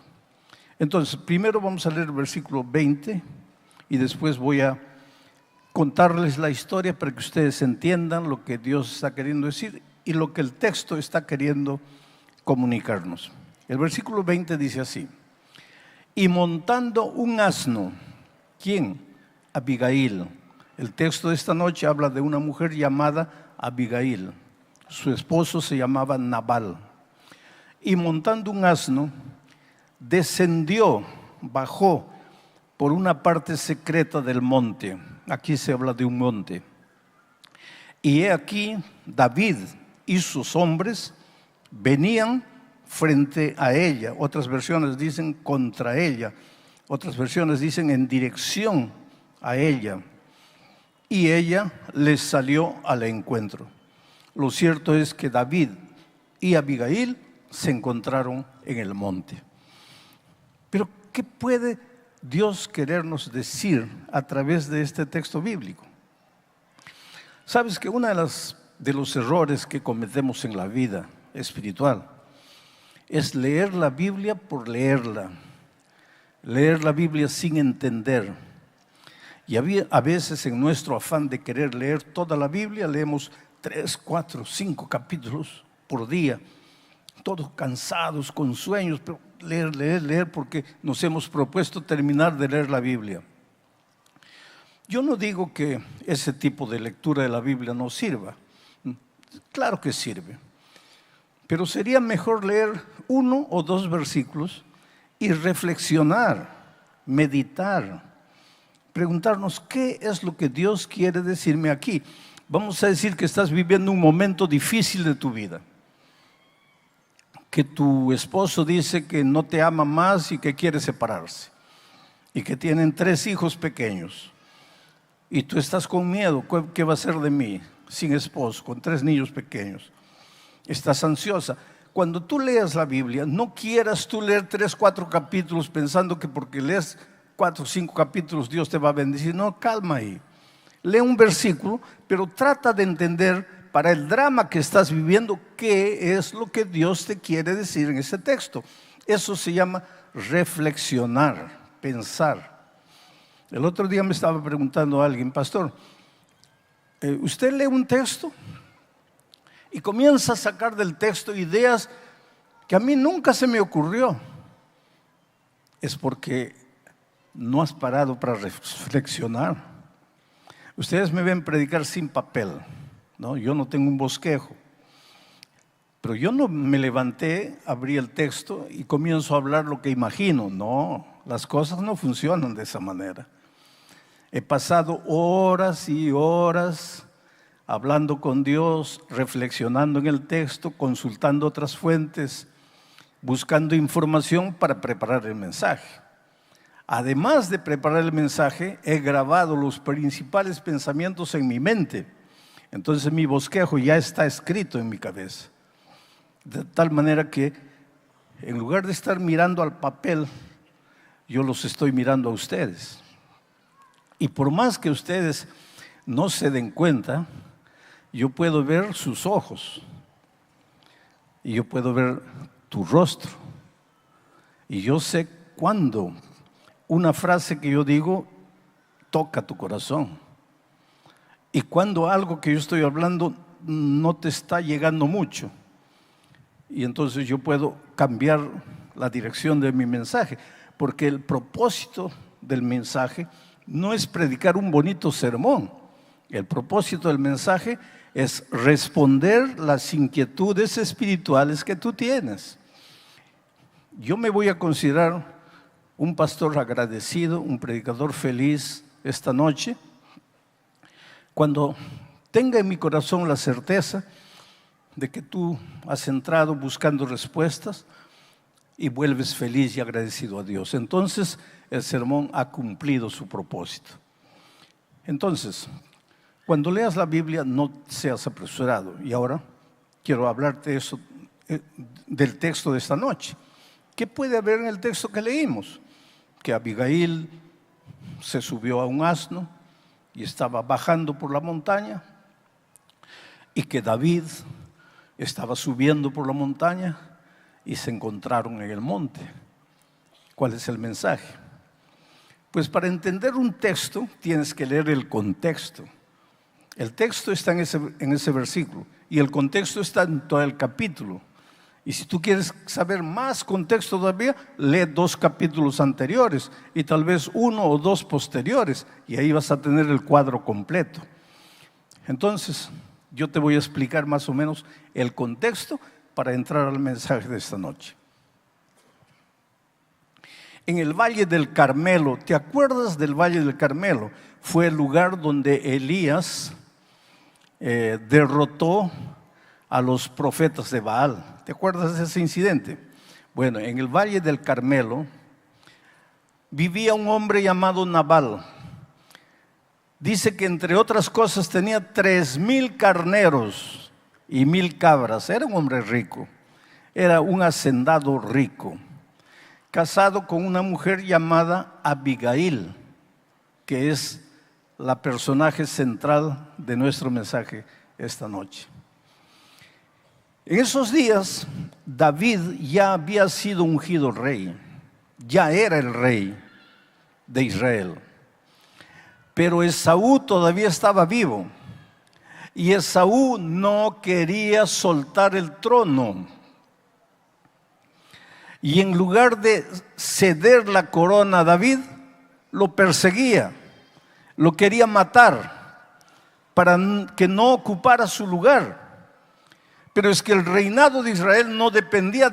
Entonces, primero vamos a leer el versículo 20 y después voy a contarles la historia para que ustedes entiendan lo que Dios está queriendo decir y lo que el texto está queriendo comunicarnos. El versículo 20 dice así: y montando un asno, ¿quién? Abigail. El texto de esta noche habla de una mujer llamada Abigail. Su esposo se llamaba Nabal. Y montando un asno, descendió, bajó por una parte secreta del monte. Aquí se habla de un monte. Y he aquí, David y sus hombres venían frente a ella. Otras versiones dicen contra ella. Otras versiones dicen en dirección a ella. Y ella les salió al encuentro. Lo cierto es que David y Abigail se encontraron en el monte. Pero ¿qué puede Dios querernos decir a través de este texto bíblico? Sabes que uno de los errores que cometemos en la vida espiritual es leer la Biblia por leerla, leer la Biblia sin entender. Y a veces en nuestro afán de querer leer toda la Biblia, leemos 3, 4, 5 capítulos por día, todos cansados, con sueños, pero leer, porque nos hemos propuesto terminar de leer la Biblia. Yo no digo que ese tipo de lectura de la Biblia no sirva. Claro que sirve. Pero sería mejor leer 1 o 2 versículos y reflexionar, meditar, preguntarnos qué es lo que Dios quiere decirme aquí. Vamos a decir que estás viviendo un momento difícil de tu vida, que tu esposo dice que no te ama más y que quiere separarse, y que tienen 3 hijos pequeños, y tú estás con miedo. ¿Qué va a hacer de mí sin esposo, con 3 niños pequeños? Estás ansiosa. Cuando tú leas la Biblia, no quieras tú leer 3, 4 capítulos pensando que porque lees 4 o 5 capítulos Dios te va a bendecir. No, calma ahí. Lee un versículo, pero trata de entender para el drama que estás viviendo qué es lo que Dios te quiere decir en ese texto. Eso se llama reflexionar, pensar. El otro día me estaba preguntando a alguien: pastor, ¿usted lee un texto y comienza a sacar del texto ideas que a mí nunca se me ocurrió? Es porque no has parado para reflexionar. Ustedes me ven predicar sin papel, ¿no? Yo no tengo un bosquejo. Pero yo no me levanté, abrí el texto y comienzo a hablar lo que imagino. No, las cosas no funcionan de esa manera. He pasado horas y horas hablando con Dios, reflexionando en el texto, consultando otras fuentes, buscando información para preparar el mensaje. Además de preparar el mensaje, he grabado los principales pensamientos en mi mente. Entonces mi bosquejo ya está escrito en mi cabeza. De tal manera que en lugar de estar mirando al papel, yo los estoy mirando a ustedes. Y por más que ustedes no se den cuenta, yo puedo ver sus ojos y yo puedo ver tu rostro. Y yo sé cuándo una frase que yo digo toca tu corazón y cuando algo que yo estoy hablando no te está llegando mucho. Y entonces yo puedo cambiar la dirección de mi mensaje, porque el propósito del mensaje no es predicar un bonito sermón. El propósito del mensaje es responder las inquietudes espirituales que tú tienes. Yo me voy a considerar un pastor agradecido, un predicador feliz esta noche, cuando tenga en mi corazón la certeza de que tú has entrado buscando respuestas y vuelves feliz y agradecido a Dios. Entonces el sermón ha cumplido su propósito. Entonces, cuando leas la Biblia no seas apresurado. Y ahora quiero hablarte de eso, del texto de esta noche. ¿Qué puede haber en el texto que leímos? Que Abigail se subió a un asno y estaba bajando por la montaña, y que David estaba subiendo por la montaña y se encontraron en el monte. ¿Cuál es el mensaje? Pues para entender un texto tienes que leer el contexto. El texto está en ese versículo y el contexto está en todo el capítulo. Y si tú quieres saber más contexto todavía, lee 2 capítulos anteriores y tal vez 1 o 2 posteriores, y ahí vas a tener el cuadro completo. Entonces, yo te voy a explicar más o menos el contexto para entrar al mensaje de esta noche. En el Valle del Carmelo, ¿te acuerdas del Valle del Carmelo? Fue el lugar donde Elías derrotó a los profetas de Baal. ¿Te acuerdas de ese incidente? Bueno, en el Valle del Carmelo vivía un hombre llamado Nabal. Dice que entre otras cosas tenía 3,000 carneros y 1,000 cabras. Era un hombre rico, era un hacendado rico, casado con una mujer llamada Abigail, que es la personaje central de nuestro mensaje esta noche. En esos días, David ya había sido ungido rey, ya era el rey de Israel. Pero Esaú todavía estaba vivo y Esaú no quería soltar el trono. Y en lugar de ceder la corona a David, lo perseguía, lo quería matar para que no ocupara su lugar. Pero es que el reinado de Israel no dependía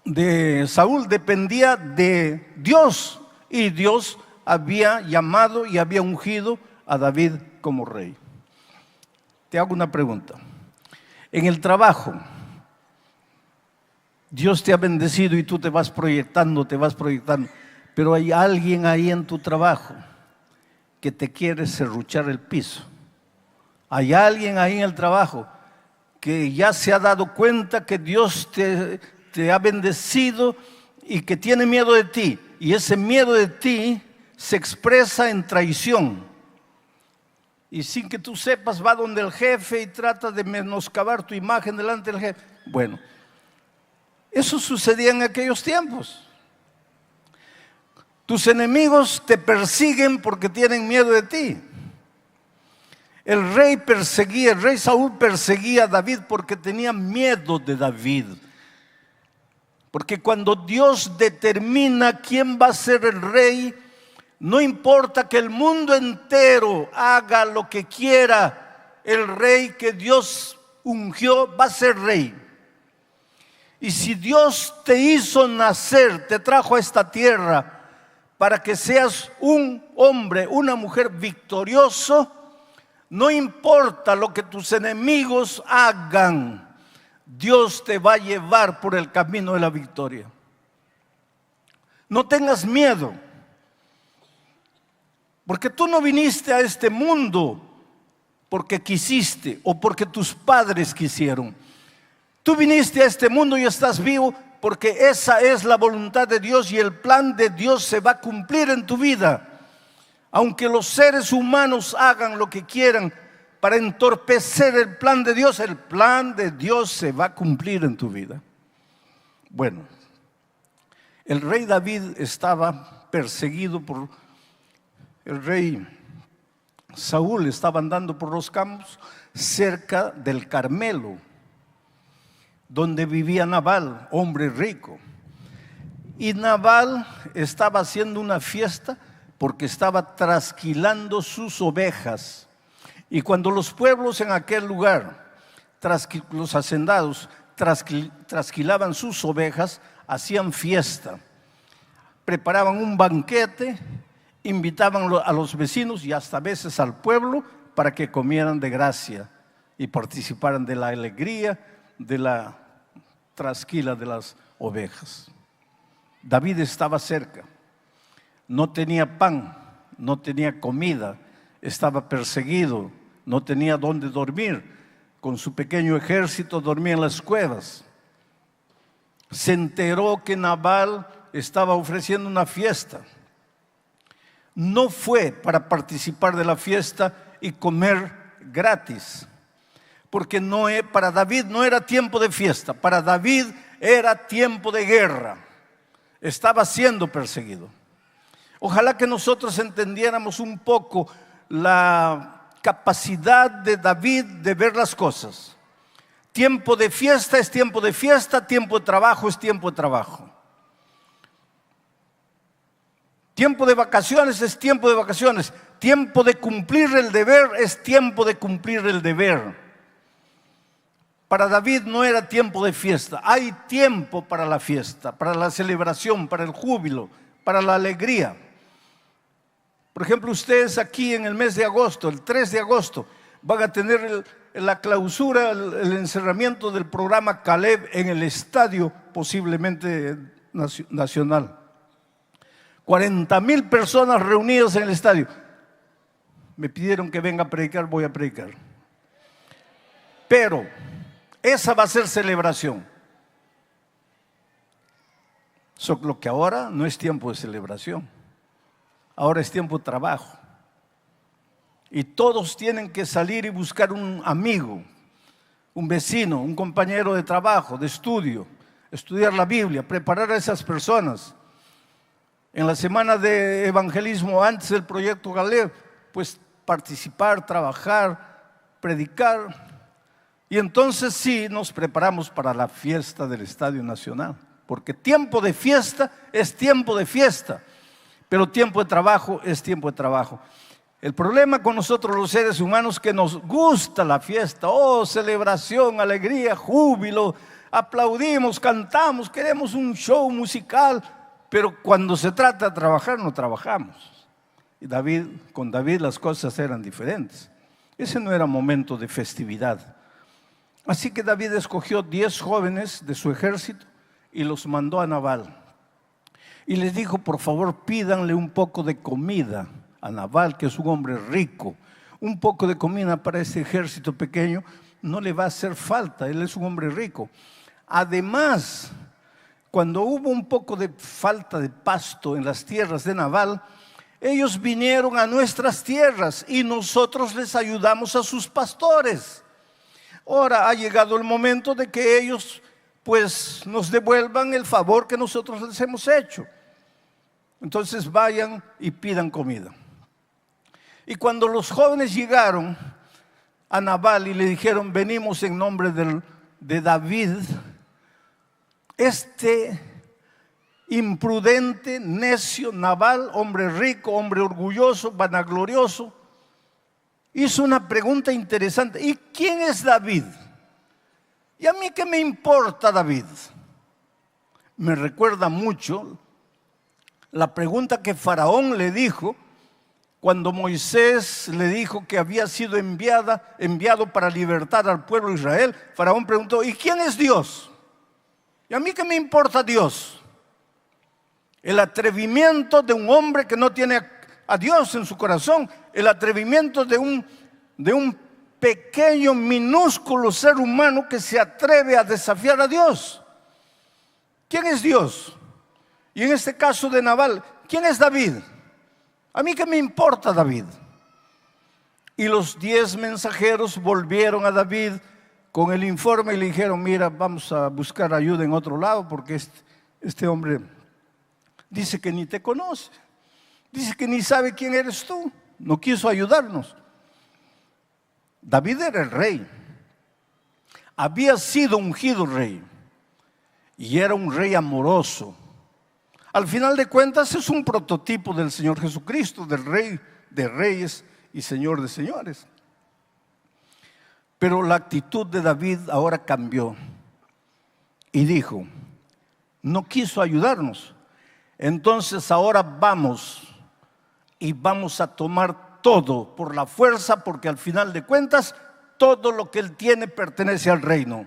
de Saúl, dependía de Dios. Y Dios había llamado y había ungido a David como rey. Te hago una pregunta. En el trabajo, Dios te ha bendecido y tú te vas proyectando, pero hay alguien ahí en tu trabajo que te quiere serruchar el piso. Hay alguien ahí en el trabajo que ya se ha dado cuenta que Dios te ha bendecido y que tiene miedo de ti. Y ese miedo de ti se expresa en traición. Y sin que tú sepas, va donde el jefe y trata de menoscabar tu imagen delante del jefe. Bueno, eso sucedía en aquellos tiempos. Tus enemigos te persiguen porque tienen miedo de ti. El rey Saúl perseguía a David porque tenía miedo de David. Porque cuando Dios determina quién va a ser el rey, no importa que el mundo entero haga lo que quiera, el rey que Dios ungió va a ser rey. Y si Dios te hizo nacer, te trajo a esta tierra para que seas un hombre, una mujer victorioso, no importa lo que tus enemigos hagan, Dios te va a llevar por el camino de la victoria. No tengas miedo, porque tú no viniste a este mundo porque quisiste o porque tus padres quisieron. Tú viniste a este mundo y estás vivo porque esa es la voluntad de Dios y el plan de Dios se va a cumplir en tu vida. Aunque los seres humanos hagan lo que quieran para entorpecer el plan de Dios se va a cumplir en tu vida. Bueno, el rey David estaba perseguido por el rey Saúl, estaba andando por los campos cerca del Carmelo, donde vivía Nabal, hombre rico. Y Nabal estaba haciendo una fiesta porque estaba trasquilando sus ovejas. Y cuando los pueblos en aquel lugar, los hacendados, trasquilaban sus ovejas, hacían fiesta, preparaban un banquete, invitaban a los vecinos y hasta a veces al pueblo para que comieran de gracia y participaran de la alegría de la trasquila de las ovejas. David estaba cerca, no tenía pan, no tenía comida, estaba perseguido, no tenía dónde dormir. Con su pequeño ejército dormía en las cuevas. Se enteró que Nabal estaba ofreciendo una fiesta. No fue para participar de la fiesta y comer gratis, porque para David no era tiempo de fiesta, para David era tiempo de guerra. Estaba siendo perseguido. Ojalá que nosotros entendiéramos un poco la capacidad de David de ver las cosas. Tiempo de fiesta es tiempo de fiesta, tiempo de trabajo es tiempo de trabajo. Tiempo de vacaciones es tiempo de vacaciones. Tiempo de cumplir el deber es tiempo de cumplir el deber. Para David no era tiempo de fiesta. Hay tiempo para la fiesta, para la celebración, para el júbilo, para la alegría. Por ejemplo, ustedes aquí en el mes de agosto, el 3 de agosto, van a tener la clausura, el encerramiento del programa Caleb en el estadio, posiblemente nacional. 40,000 personas reunidas en el estadio. Me pidieron que venga a predicar, voy a predicar. Pero esa va a ser celebración. Lo que ahora no es tiempo de celebración. Ahora es tiempo de trabajo. Y todos tienen que salir y buscar un amigo, un vecino, un compañero de trabajo, de estudio, estudiar la Biblia, preparar a esas personas. En la semana de evangelismo antes del proyecto Caleb, pues participar, trabajar, predicar. Y entonces sí nos preparamos para la fiesta del Estadio Nacional. Porque tiempo de fiesta es tiempo de fiesta. Pero tiempo de trabajo es tiempo de trabajo. El problema con nosotros los seres humanos es que nos gusta la fiesta. Oh, celebración, alegría, júbilo. Aplaudimos, cantamos, queremos un show musical. Pero cuando se trata de trabajar, no trabajamos. Y con David las cosas eran diferentes. Ese no era momento de festividad. Así que David escogió 10 jóvenes de su ejército y los mandó a Nabal. Y les dijo, por favor, pídanle un poco de comida a Nabal, que es un hombre rico. Un poco de comida para ese ejército pequeño no le va a hacer falta, él es un hombre rico. Además, cuando hubo un poco de falta de pasto en las tierras de Nabal, ellos vinieron a nuestras tierras y nosotros les ayudamos a sus pastores. Ahora ha llegado el momento de que ellos pues nos devuelvan el favor que nosotros les hemos hecho. Entonces vayan y pidan comida. Y cuando los jóvenes llegaron a Nabal y le dijeron, venimos en nombre de David, este imprudente, necio Nabal, hombre rico, hombre orgulloso, vanaglorioso, hizo una pregunta interesante. ¿Y quién es David? ¿Y a mí qué me importa David? Me recuerda mucho la pregunta que Faraón le dijo cuando Moisés le dijo que había sido enviado para libertar al pueblo de Israel. Faraón preguntó, ¿y quién es Dios? ¿Y a mí qué me importa Dios? El atrevimiento de un hombre que no tiene a Dios en su corazón, el atrevimiento de un pequeño, minúsculo ser humano que se atreve a desafiar a Dios. ¿quién es Dios? Y en este caso de Nabal, ¿quién es David? ¿A mí qué me importa David? Y los 10 mensajeros volvieron a David con el informe y le dijeron: mira, vamos a buscar ayuda en otro lado porque este hombre dice que ni te conoce, dice que ni sabe quién eres tú, no quiso ayudarnos. David era el rey, había sido ungido rey y era un rey amoroso. Al final de cuentas es un prototipo del Señor Jesucristo, del Rey de Reyes y Señor de Señores. Pero la actitud de David ahora cambió y dijo, no quiso ayudarnos. Entonces ahora vamos a tomar todo por la fuerza, porque al final de cuentas todo lo que él tiene pertenece al reino.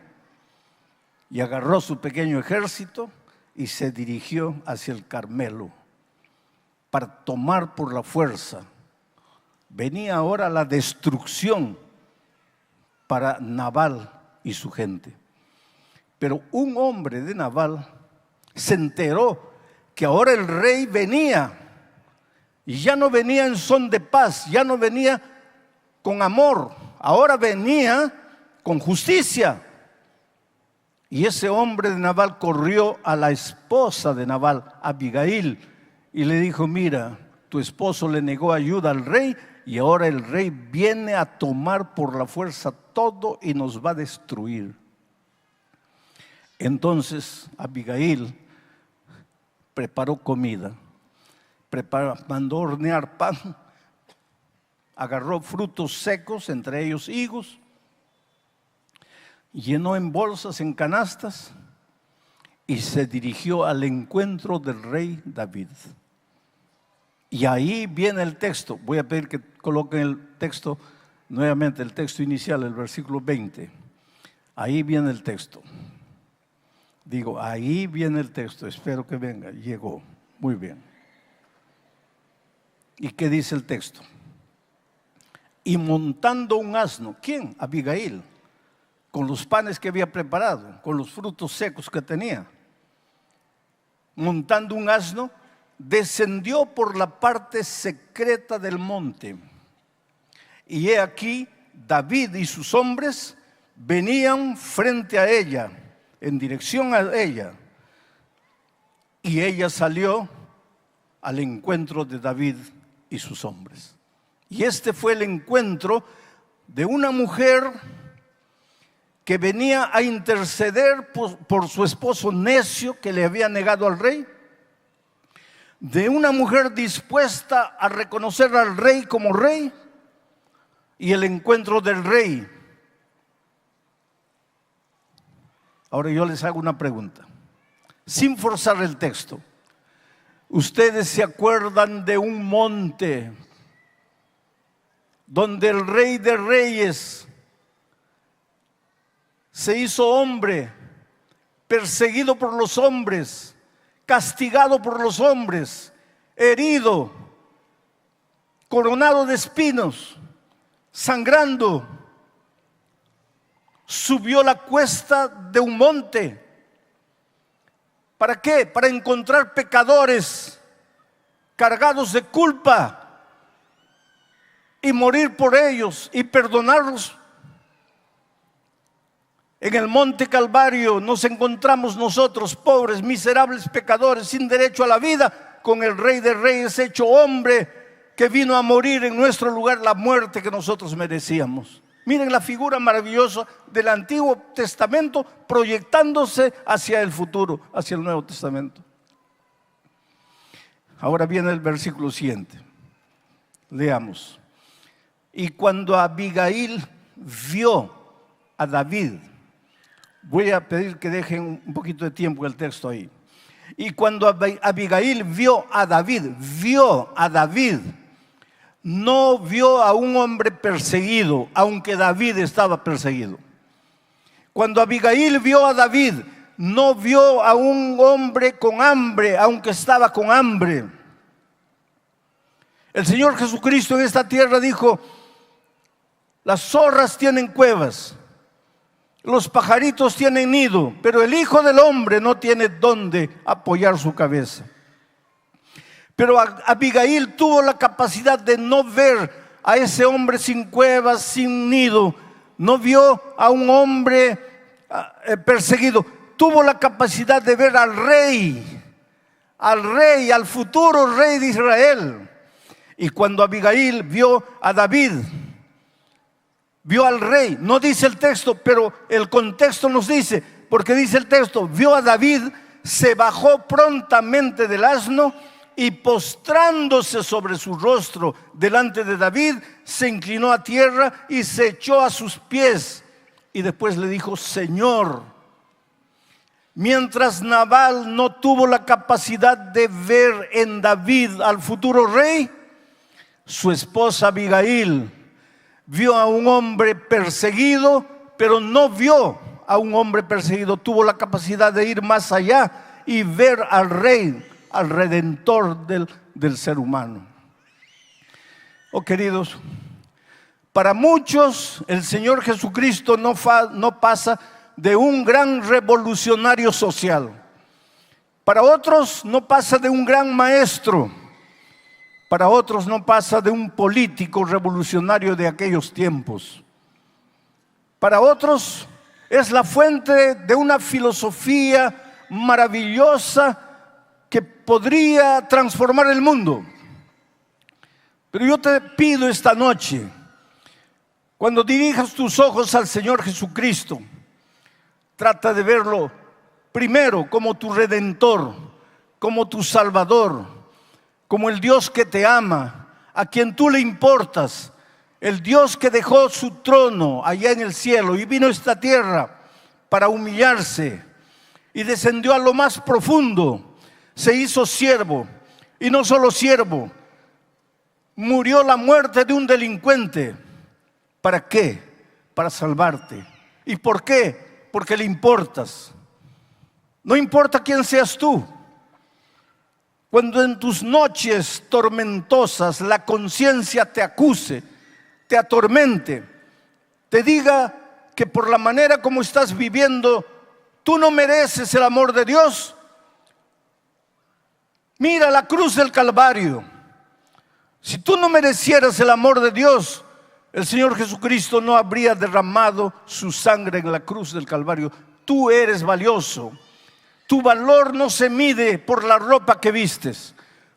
Y agarró su pequeño ejército y se dirigió hacia el Carmelo para tomar por la fuerza. Venía ahora la destrucción para Nabal y su gente. Pero un hombre de Nabal se enteró que ahora el rey venía, y ya no venía en son de paz, ya no venía con amor, ahora venía con justicia. Y ese hombre de Nabal corrió a la esposa de Nabal, Abigail, y le dijo, mira, tu esposo le negó ayuda al rey y ahora el rey viene a tomar por la fuerza todo y nos va a destruir. Entonces Abigail preparó comida, mandó hornear pan, agarró frutos secos, entre ellos higos, llenó en bolsas, en canastas y se dirigió al encuentro del rey David. Y ahí viene el texto. Voy a pedir que coloquen el texto nuevamente, el texto inicial, el versículo 20. Ahí viene el texto. Digo, ahí viene el texto. Espero que venga. Llegó. Muy bien. ¿Y qué dice el texto? Y montando un asno. ¿Quién? Abigail. Con los panes que había preparado, con los frutos secos que tenía. Montando un asno, descendió por la parte secreta del monte. Y he aquí, David y sus hombres venían frente a ella, en dirección a ella. Y ella salió al encuentro de David y sus hombres. Y este fue el encuentro de una mujer que venía a interceder por su esposo necio que le había negado al rey, de una mujer dispuesta a reconocer al rey como rey, y el encuentro del rey. Ahora yo les hago una pregunta, sin forzar el texto. ¿Ustedes se acuerdan de un monte donde el Rey de Reyes se hizo hombre, perseguido por los hombres, castigado por los hombres, herido, coronado de espinos, sangrando, subió la cuesta de un monte? ¿Para qué? Para encontrar pecadores cargados de culpa y morir por ellos y perdonarlos. En el monte Calvario nos encontramos nosotros, pobres, miserables pecadores, sin derecho a la vida, con el Rey de Reyes hecho hombre, que vino a morir en nuestro lugar la muerte que nosotros merecíamos. Miren la figura maravillosa del Antiguo Testamento proyectándose hacia el futuro, hacia el Nuevo Testamento. Ahora viene el versículo siguiente. Leamos. Y cuando Abigail vio a David, voy a pedir que dejen un poquito de tiempo el texto ahí. Y cuando Abigail vio a David, no vio a un hombre perseguido, aunque David estaba perseguido. Cuando Abigail vio a David, no vio a un hombre con hambre, aunque estaba con hambre. El Señor Jesucristo en esta tierra dijo, las zorras tienen cuevas Los pajaritos tienen nido, pero el Hijo del Hombre no tiene dónde apoyar su cabeza. Pero Abigail tuvo la capacidad de no ver a ese hombre sin cuevas, sin nido. No vio a un hombre perseguido. Tuvo la capacidad de ver al rey, al futuro rey de Israel. Y cuando Abigail vio a David, vio al rey, no dice el texto, pero el contexto nos dice, porque dice el texto, vio a David, se bajó prontamente del asno y postrándose sobre su rostro delante de David, se inclinó a tierra y se echó a sus pies. Y después le dijo: Señor. Mientras Nabal no tuvo la capacidad de ver en David al futuro rey, su esposa Abigail vio a un hombre perseguido, pero no vio a un hombre perseguido. Tuvo la capacidad de ir más allá y ver al rey, al redentor del ser humano. Oh, queridos, para muchos el Señor Jesucristo no pasa de un gran revolucionario social. Para otros no pasa de un gran maestro. Para otros no pasa de un político revolucionario de aquellos tiempos. Para otros es la fuente de una filosofía maravillosa que podría transformar el mundo. Pero yo te pido esta noche, cuando dirijas tus ojos al Señor Jesucristo, trata de verlo primero como tu Redentor, como tu Salvador, como el Dios que te ama, a quien tú le importas, el Dios que dejó su trono allá en el cielo y vino a esta tierra para humillarse y descendió a lo más profundo, se hizo siervo, y no solo siervo, murió la muerte de un delincuente. ¿Para qué? Para salvarte. ¿Y por qué? Porque le importas. No importa quién seas tú. Cuando en tus noches tormentosas la conciencia te acuse, te atormente, te diga que por la manera como estás viviendo tú no mereces el amor de Dios, mira la cruz del Calvario. Si tú no merecieras el amor de Dios, el Señor Jesucristo no habría derramado su sangre en la cruz del Calvario. Tú eres valioso. Tu valor no se mide por la ropa que vistes.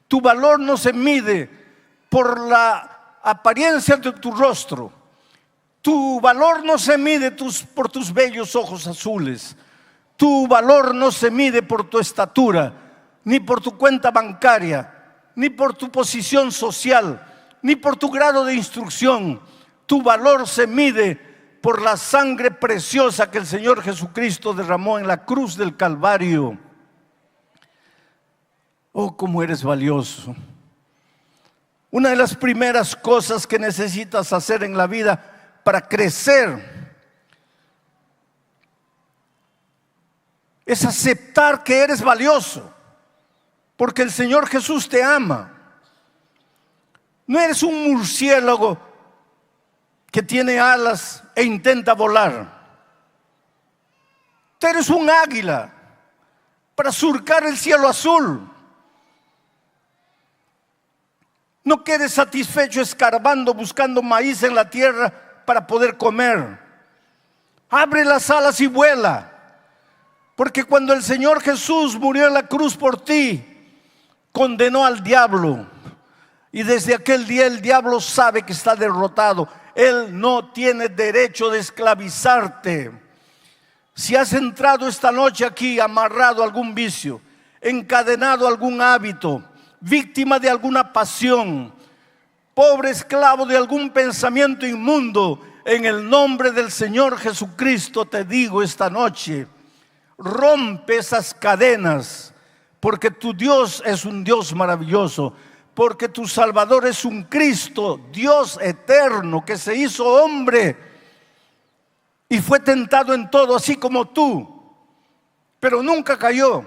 Tu valor no se mide por la apariencia de tu rostro. Tu valor no se mide por tus bellos ojos azules. Tu valor no se mide por tu estatura, ni por tu cuenta bancaria, ni por tu posición social, ni por tu grado de instrucción. Tu valor se mide por la sangre preciosa que el Señor Jesucristo derramó en la cruz del Calvario. Oh, cómo eres valioso. Una de las primeras cosas que necesitas hacer en la vida para crecer es aceptar que eres valioso, porque el Señor Jesús te ama. No eres un murciélago que tiene alas e intenta volar. Tú eres un águila para surcar el cielo azul. No quedes satisfecho escarbando, buscando maíz en la tierra para poder comer. Abre las alas y vuela. Porque cuando el Señor Jesús murió en la cruz por ti, condenó al diablo. Y desde aquel día el diablo sabe que está derrotado. Él no tiene derecho de esclavizarte. Si has entrado esta noche aquí amarrado a algún vicio, encadenado a algún hábito, víctima de alguna pasión, pobre esclavo de algún pensamiento inmundo, en el nombre del Señor Jesucristo te digo esta noche, rompe esas cadenas, porque tu Dios es un Dios maravilloso. Porque tu Salvador es un Cristo, Dios eterno, que se hizo hombre y fue tentado en todo, así como tú, pero nunca cayó.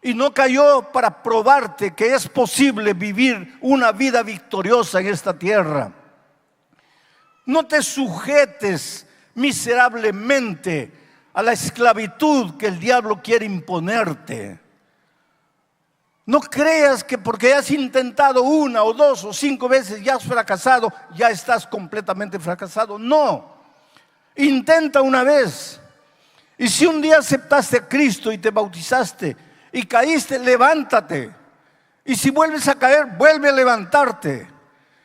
Y no cayó para probarte que es posible vivir una vida victoriosa en esta tierra. No te sujetes miserablemente a la esclavitud que el diablo quiere imponerte. No creas que porque has intentado 1 o 2 o 5 veces ya has fracasado, ya estás completamente fracasado. No, intenta una vez. Y si un día aceptaste a Cristo y te bautizaste y caíste, levántate. Y si vuelves a caer, vuelve a levantarte.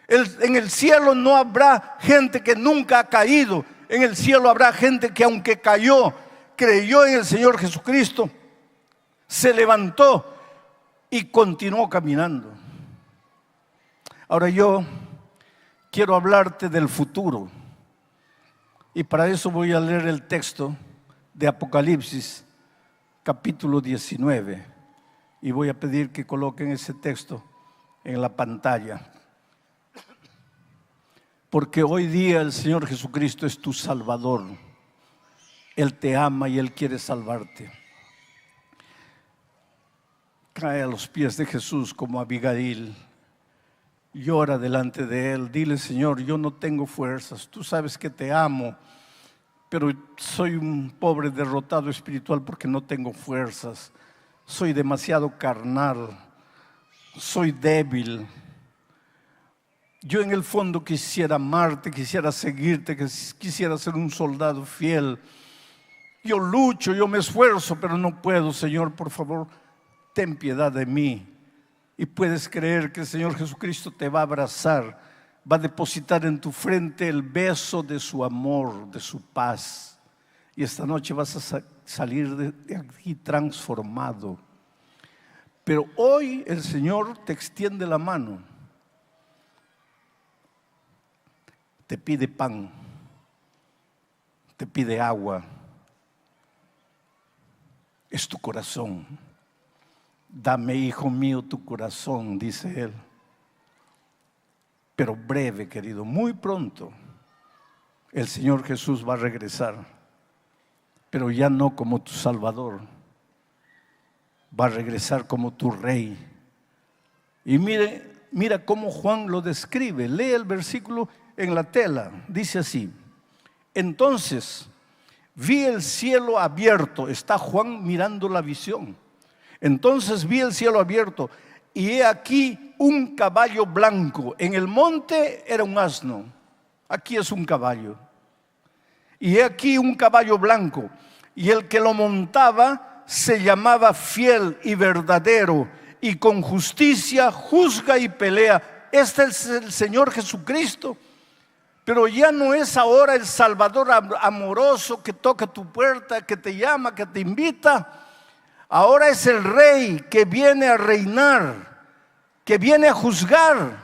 En el cielo no habrá gente que nunca ha caído. En el cielo habrá gente que aunque cayó, creyó en el Señor Jesucristo, se levantó y continuó caminando. Ahora yo quiero hablarte del futuro. Y para eso voy a leer el texto de Apocalipsis, capítulo 19. Y voy a pedir que coloquen ese texto en la pantalla. Porque hoy día el Señor Jesucristo es tu Salvador. Él te ama y Él quiere salvarte. Cae a los pies de Jesús como Abigail. Llora delante de Él. Dile: Señor, yo no tengo fuerzas. Tú sabes que te amo, pero soy un pobre derrotado espiritual porque no tengo fuerzas. Soy demasiado carnal. Soy débil. Yo en el fondo quisiera amarte, quisiera seguirte, quisiera ser un soldado fiel. Yo lucho, yo me esfuerzo, pero no puedo. Señor, por favor, ten piedad de mí. Y puedes creer que el Señor Jesucristo te va a abrazar, va a depositar en tu frente el beso de su amor, de su paz. Y esta noche vas a salir de aquí transformado. Pero hoy el Señor te extiende la mano. Te pide pan, te pide agua. Es tu corazón. Dame, hijo mío, tu corazón, dice Él. Pero breve, querido, muy pronto el Señor Jesús va a regresar, pero ya no como tu Salvador, va a regresar como tu Rey. Y mira cómo Juan lo describe. Lee el versículo en la tela. Dice así: entonces vi el cielo abierto. Está Juan mirando la visión. Entonces vi el cielo abierto y he aquí un caballo blanco. En el monte era un asno, aquí es un caballo. Y he aquí un caballo blanco, y el que lo montaba se llamaba Fiel y Verdadero, y con justicia juzga y pelea. Este es el Señor Jesucristo. Pero ya no es ahora el Salvador amoroso que toca tu puerta, que te llama, que te invita. Ahora es el Rey que viene a reinar, que viene a juzgar.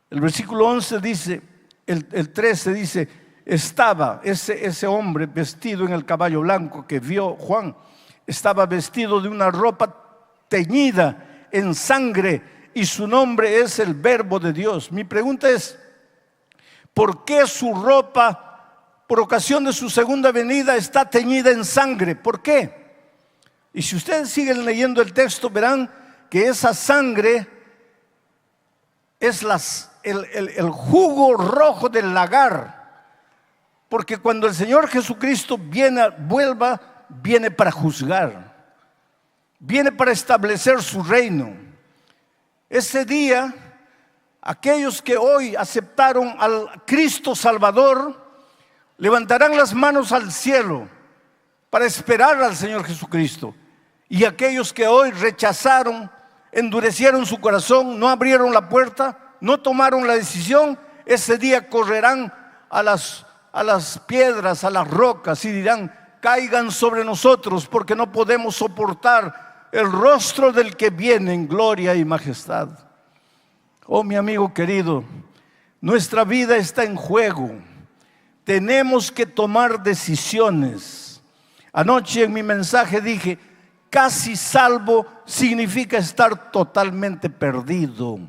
El versículo 11 dice, el 13 dice: estaba ese hombre vestido en el caballo blanco que vio Juan, estaba vestido de una ropa teñida en sangre, y su nombre es el Verbo de Dios. Mi pregunta es: ¿por qué su ropa, por ocasión de su segunda venida, está teñida en sangre? ¿Por qué? Y si ustedes siguen leyendo el texto, verán que esa sangre es el jugo rojo del lagar. Porque cuando el Señor Jesucristo viene para juzgar, viene para establecer su reino. Ese día, aquellos que hoy aceptaron al Cristo Salvador levantarán las manos al cielo para esperar al Señor Jesucristo. Y aquellos que hoy rechazaron, endurecieron su corazón, no abrieron la puerta, no tomaron la decisión, ese día correrán a las piedras, a las rocas, y dirán: caigan sobre nosotros, porque no podemos soportar el rostro del que viene en gloria y majestad. Oh, mi amigo querido, nuestra vida está en juego. Tenemos que tomar decisiones. Anoche en mi mensaje dije: casi salvo significa estar totalmente perdido.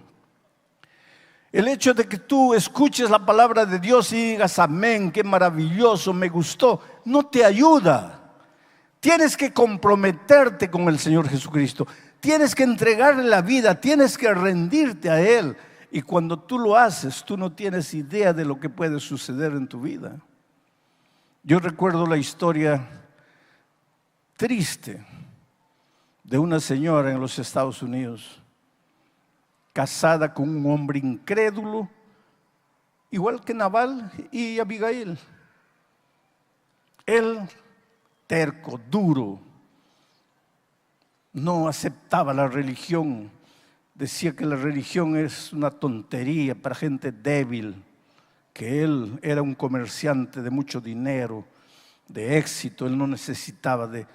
El hecho de que tú escuches la palabra de Dios y digas amén, qué maravilloso, me gustó, no te ayuda. Tienes que comprometerte con el Señor Jesucristo. Tienes que entregarle la vida, tienes que rendirte a Él. Y cuando tú lo haces, tú no tienes idea de lo que puede suceder en tu vida. Yo recuerdo la historia triste de una señora en los Estados Unidos, casada con un hombre incrédulo, igual que Nabal y Abigail. Él, terco, duro, no aceptaba la religión, decía que la religión es una tontería para gente débil, que él era un comerciante de mucho dinero, de éxito, él no necesitaba de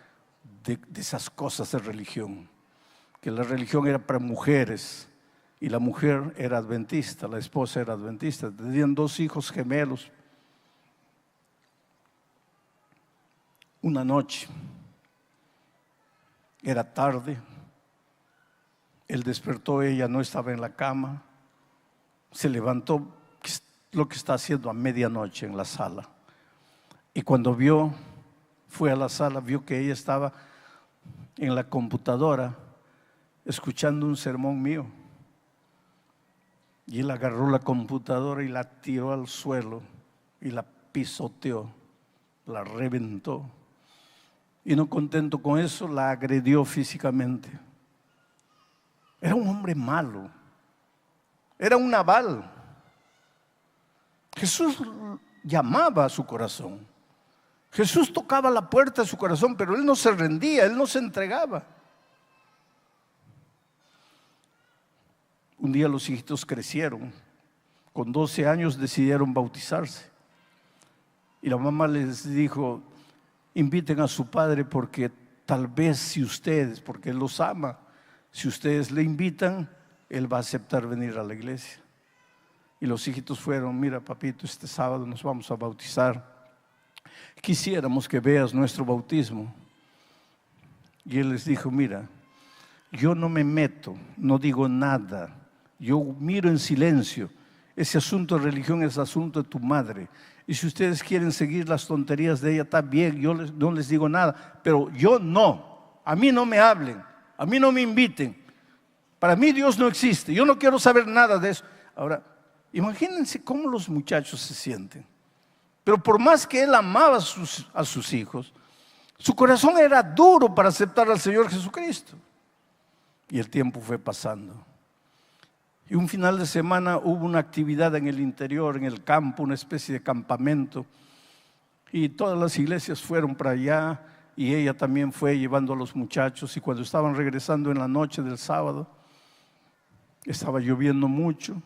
esas cosas de religión, que la religión era para mujeres y la mujer era adventista, la esposa era adventista, tenían 2 hijos gemelos. Una noche, era tarde, él despertó, ella no estaba en la cama, se levantó, lo que está haciendo a medianoche en la sala, y cuando fue a la sala, vio que ella estaba en la computadora escuchando un sermón mío, y él agarró la computadora y la tiró al suelo y la pisoteó, la reventó, y no contento con eso, la agredió físicamente. Era un hombre malo, era un Nabal. Jesús llamaba a su corazón, Jesús tocaba la puerta de su corazón, pero él no se rendía, él no se entregaba. Un día los hijitos crecieron, con 12 años decidieron bautizarse, y la mamá les dijo: inviten a su padre, porque tal vez si ustedes, porque él los ama, si ustedes le invitan, él va a aceptar venir a la iglesia. Y los hijitos fueron: mira, papito, este sábado nos vamos a bautizar, quisiéramos que veas nuestro bautismo. Y él les dijo: mira, yo no me meto, no digo nada, yo miro en silencio. Ese asunto de religión es asunto de tu madre, y si ustedes quieren seguir las tonterías de ella, está bien, yo no les digo nada, pero yo no, a mí no me hablen, a mí no me inviten, para mí Dios no existe, yo no quiero saber nada de eso. Ahora, imagínense cómo los muchachos se sienten. Pero por más que él amaba a sus hijos, su corazón era duro para aceptar al Señor Jesucristo. Y el tiempo fue pasando. Y un final de semana hubo una actividad en el interior, en el campo, una especie de campamento. Y todas las iglesias fueron para allá, y ella también fue llevando a los muchachos. Y cuando estaban regresando en la noche del sábado, estaba lloviendo mucho.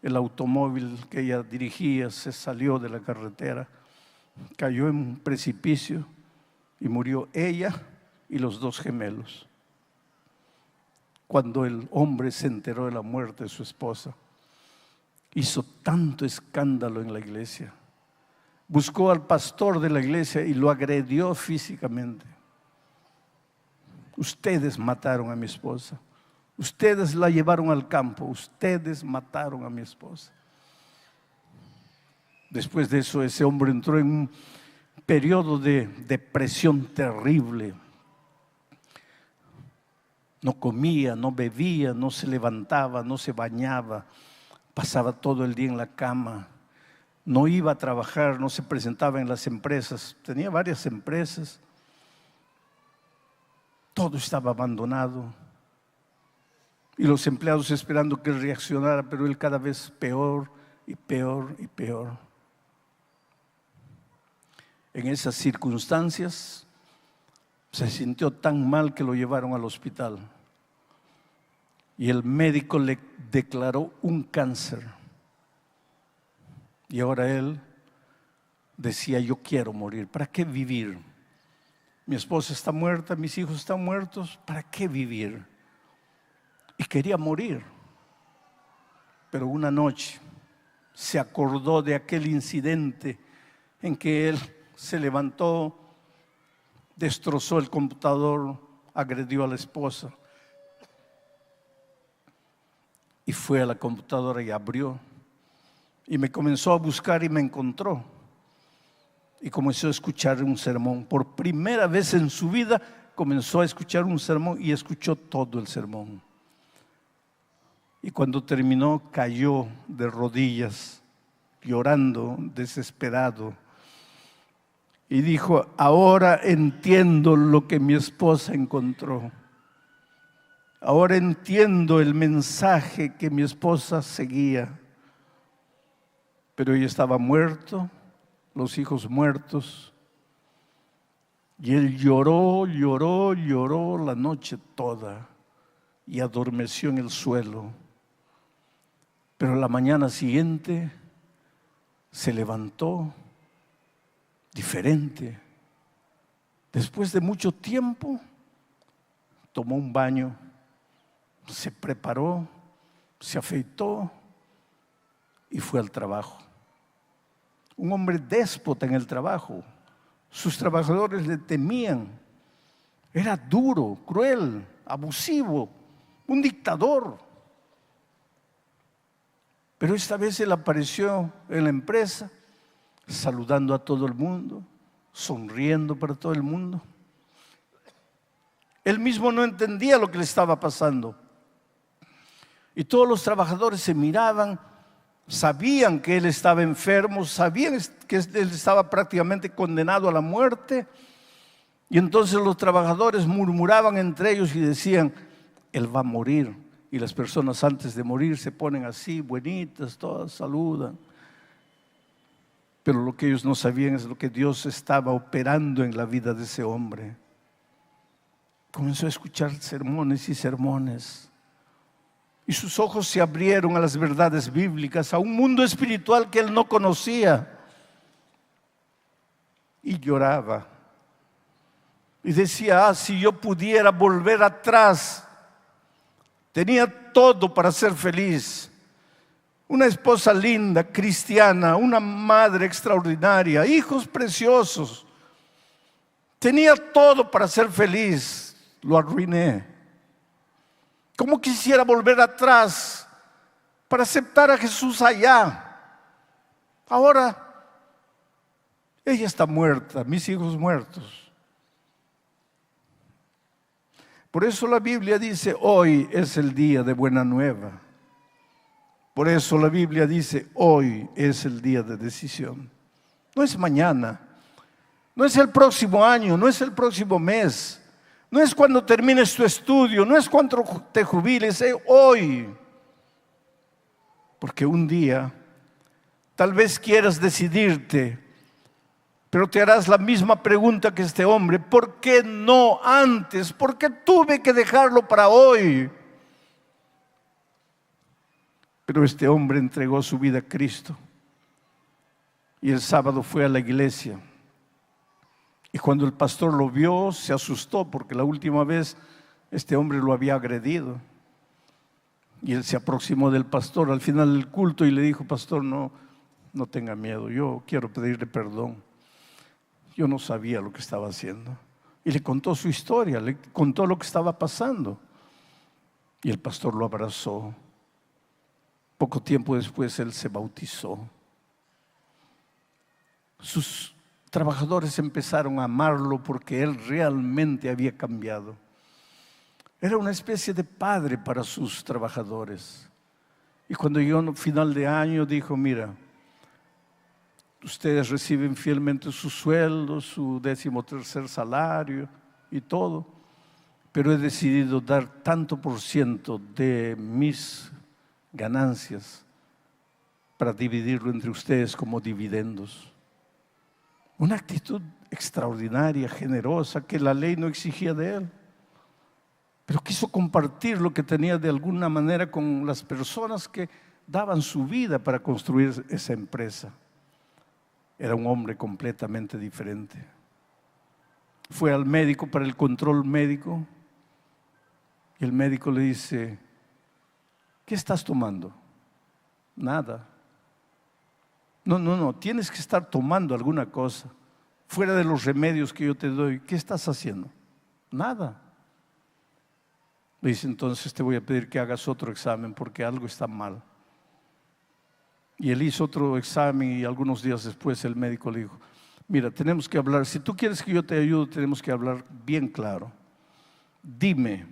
El automóvil que ella dirigía se salió de la carretera, cayó en un precipicio y murió ella y los 2 gemelos. Cuando el hombre se enteró de la muerte de su esposa, hizo tanto escándalo en la iglesia. Buscó al pastor de la iglesia y lo agredió físicamente. Ustedes mataron a mi esposa. Ustedes la llevaron al campo, ustedes mataron a mi esposa. Después de eso, ese hombre entró en un periodo de depresión terrible. No comía, no bebía, no se levantaba, no se bañaba, pasaba todo el día en la cama, no iba a trabajar, no se presentaba en las empresas, tenía varias empresas, todo estaba abandonado. Y los empleados esperando que él reaccionara, pero él cada vez peor y peor y peor. En esas circunstancias se sintió tan mal que lo llevaron al hospital. Y el médico le declaró un cáncer. Y ahora él decía: yo quiero morir, ¿para qué vivir? Mi esposa está muerta, mis hijos están muertos, ¿para qué vivir? Y quería morir. Pero una noche se acordó de aquel incidente en que él se levantó, destrozó el computador, agredió a la esposa, y fue a la computadora y abrió, y me comenzó a buscar y me encontró, y comenzó a escuchar un sermón. Por primera vez en su vida comenzó a escuchar un sermón, y escuchó todo el sermón. Y cuando terminó, cayó de rodillas, llorando, desesperado. y dijo: ahora entiendo lo que mi esposa encontró. Ahora entiendo el mensaje que mi esposa seguía. Pero ella estaba muerto, los hijos muertos. Y él lloró, lloró, lloró la noche toda y adormeció en el suelo. Pero la mañana siguiente se levantó diferente. Después de mucho tiempo, tomó un baño, se preparó, se afeitó y fue al trabajo. Un hombre déspota en el trabajo. Sus trabajadores le temían. Era duro, cruel, abusivo, un dictador. Pero esta vez él apareció en la empresa, saludando a todo el mundo, sonriendo para todo el mundo. Él mismo no entendía lo que le estaba pasando. Y todos los trabajadores se miraban, sabían que él estaba enfermo, sabían que él estaba prácticamente condenado a la muerte. Y entonces los trabajadores murmuraban entre ellos y decían: él va a morir. Y las personas antes de morir se ponen así, buenitas, todas saludan. Pero lo que ellos no sabían es lo que Dios estaba operando en la vida de ese hombre. Comenzó a escuchar sermones y sermones. Y sus ojos se abrieron a las verdades bíblicas, a un mundo espiritual que él no conocía. Y lloraba. Y decía: si yo pudiera volver atrás. Tenía todo para ser feliz. Una esposa linda, cristiana, una madre extraordinaria, hijos preciosos. Tenía todo para ser feliz. Lo arruiné. ¿Cómo quisiera volver atrás para aceptar a Jesús allá? Ahora, ella está muerta, mis hijos muertos. Por eso la Biblia dice: hoy es el día de buena nueva. Por eso la Biblia dice: hoy es el día de decisión. No es mañana, no es el próximo año, no es el próximo mes, no es cuando termines tu estudio, no es cuando te jubiles, es hoy. Porque un día tal vez quieras decidirte, pero te harás la misma pregunta que este hombre: ¿por qué no antes? ¿Por qué tuve que dejarlo para hoy? Pero este hombre entregó su vida a Cristo. Y el sábado fue a la iglesia. Y cuando el pastor lo vio, se asustó, porque la última vez este hombre lo había agredido. Y él se aproximó del pastor al final del culto y le dijo: pastor, no tenga miedo, yo quiero pedirle perdón. Yo no sabía lo que estaba haciendo. Y le contó su historia, le contó lo que estaba pasando. Y el pastor lo abrazó. Poco tiempo después él se bautizó. Sus trabajadores empezaron a amarlo porque él realmente había cambiado. Era una especie de padre para sus trabajadores. Y cuando llegó al final de año dijo: mira, ustedes reciben fielmente su sueldo, su 13º salario y todo, pero he decidido dar tanto por ciento de mis ganancias para dividirlo entre ustedes como dividendos. Una actitud extraordinaria, generosa, que la ley no exigía de él. Pero quiso compartir lo que tenía de alguna manera con las personas que daban su vida para construir esa empresa. Era un hombre completamente diferente. Fue al médico para el control médico y el médico le dice: ¿qué estás tomando? Nada. No, tienes que estar tomando alguna cosa fuera de los remedios que yo te doy. ¿Qué estás haciendo? Nada. Le dice: entonces te voy a pedir que hagas otro examen porque algo está mal. Y él hizo otro examen y algunos días después el médico le dijo: mira, tenemos que hablar, si tú quieres que yo te ayude, tenemos que hablar bien claro. Dime,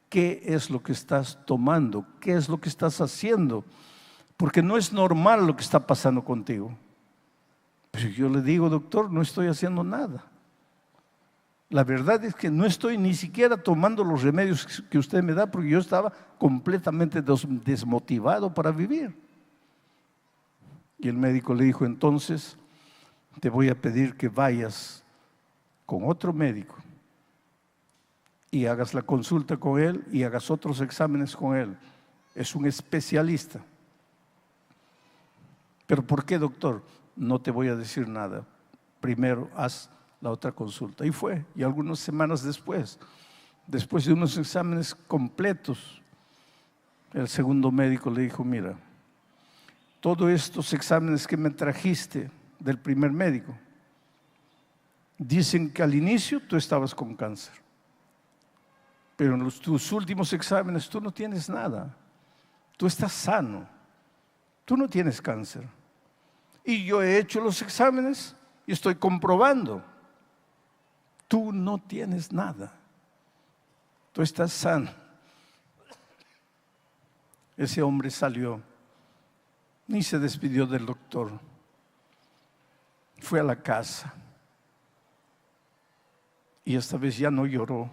¿qué es lo que estás tomando? ¿Qué es lo que estás haciendo? Porque no es normal lo que está pasando contigo. Pero Pues yo le digo, doctor, no estoy haciendo nada. La verdad es que no estoy ni siquiera tomando los remedios que usted me da, porque yo estaba completamente desmotivado para vivir. Y el médico le dijo, entonces te voy a pedir que vayas con otro médico y hagas la consulta con él y hagas otros exámenes con él. Es un especialista. ¿Pero por qué, doctor? No te voy a decir nada. Primero haz la otra consulta. Y fue. Y algunas semanas después de unos exámenes completos, el segundo médico le dijo, mira, todos estos exámenes que me trajiste del primer médico dicen que al inicio tú estabas con cáncer, pero en tus últimos exámenes tú no tienes nada, tú estás sano, tú no tienes cáncer. Y yo he hecho los exámenes y estoy comprobando, tú no tienes nada, tú estás sano. Ese hombre salió, ni se despidió del doctor, fue a la casa y esta vez ya no lloró.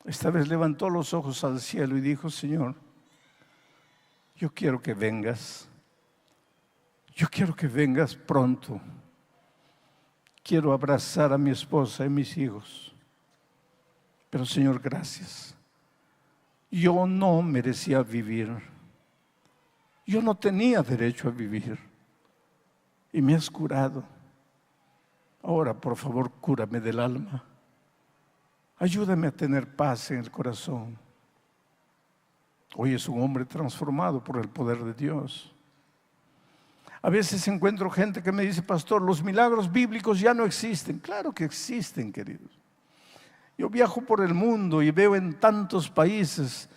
Esta vez levantó los ojos al cielo y dijo, Señor, yo quiero que vengas. Yo quiero que vengas pronto. Quiero abrazar a mi esposa y mis hijos. Pero Señor, gracias. Yo no merecía vivir. Yo no tenía derecho a vivir. Y me has curado. Ahora, por favor, cúrame del alma. Ayúdame a tener paz en el corazón. Hoy es un hombre transformado por el poder de Dios. A veces encuentro gente que me dice, pastor, los milagros bíblicos ya no existen. Claro que existen, queridos. Yo viajo por el mundo y veo en tantos países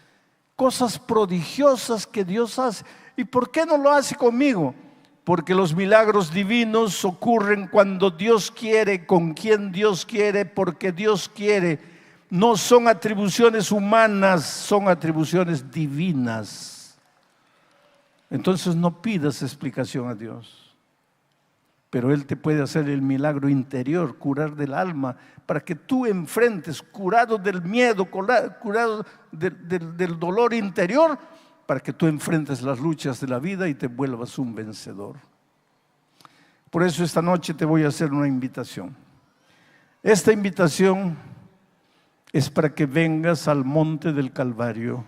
cosas prodigiosas que Dios hace. ¿Y por qué no lo hace conmigo? Porque los milagros divinos ocurren cuando Dios quiere, con quien Dios quiere, porque Dios quiere. No son atribuciones humanas, son atribuciones divinas. Entonces no pidas explicación a Dios, pero Él te puede hacer el milagro interior, curar del alma, para que tú enfrentes, curado del miedo, curado del dolor interior, para que tú enfrentes las luchas de la vida y te vuelvas un vencedor. Por eso esta noche te voy a hacer una invitación. Esta invitación es para que vengas al monte del Calvario,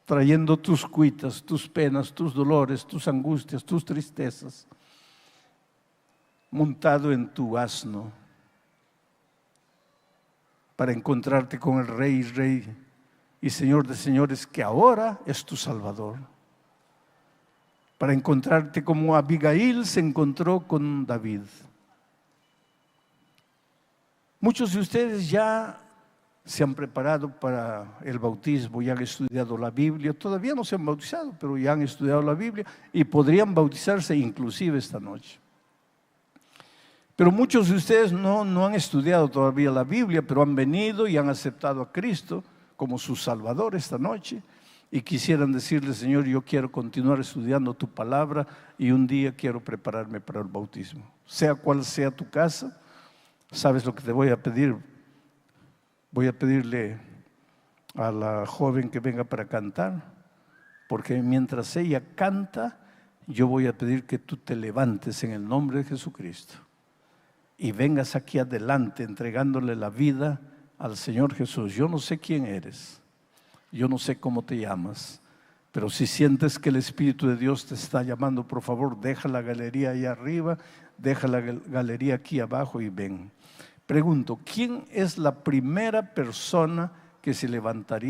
trayendo tus cuitas, tus penas, tus dolores, tus angustias, tus tristezas, montado en tu asno, para encontrarte con el Rey y Señor de señores, que ahora es tu Salvador. Para encontrarte como Abigail se encontró con David. Muchos de ustedes ya se han preparado para el bautismo, ya han estudiado la Biblia. Todavía no se han bautizado, pero ya han estudiado la Biblia y podrían bautizarse inclusive esta noche. Pero muchos de ustedes no han estudiado todavía la Biblia, pero han venido y han aceptado a Cristo como su Salvador esta noche y quisieran decirle, Señor, yo quiero continuar estudiando tu palabra y un día quiero prepararme para el bautismo. Sea cual sea tu casa, ¿sabes lo que te voy a pedir? Voy a pedirle a la joven que venga para cantar, porque mientras ella canta, yo voy a pedir que tú te levantes en el nombre de Jesucristo y vengas aquí adelante entregándole la vida al Señor Jesús. Yo no sé quién eres, yo no sé cómo te llamas, pero si sientes que el Espíritu de Dios te está llamando, por favor, deja la galería ahí arriba, deja la galería aquí abajo y ven. Pregunto, ¿quién es la primera persona que se levantaría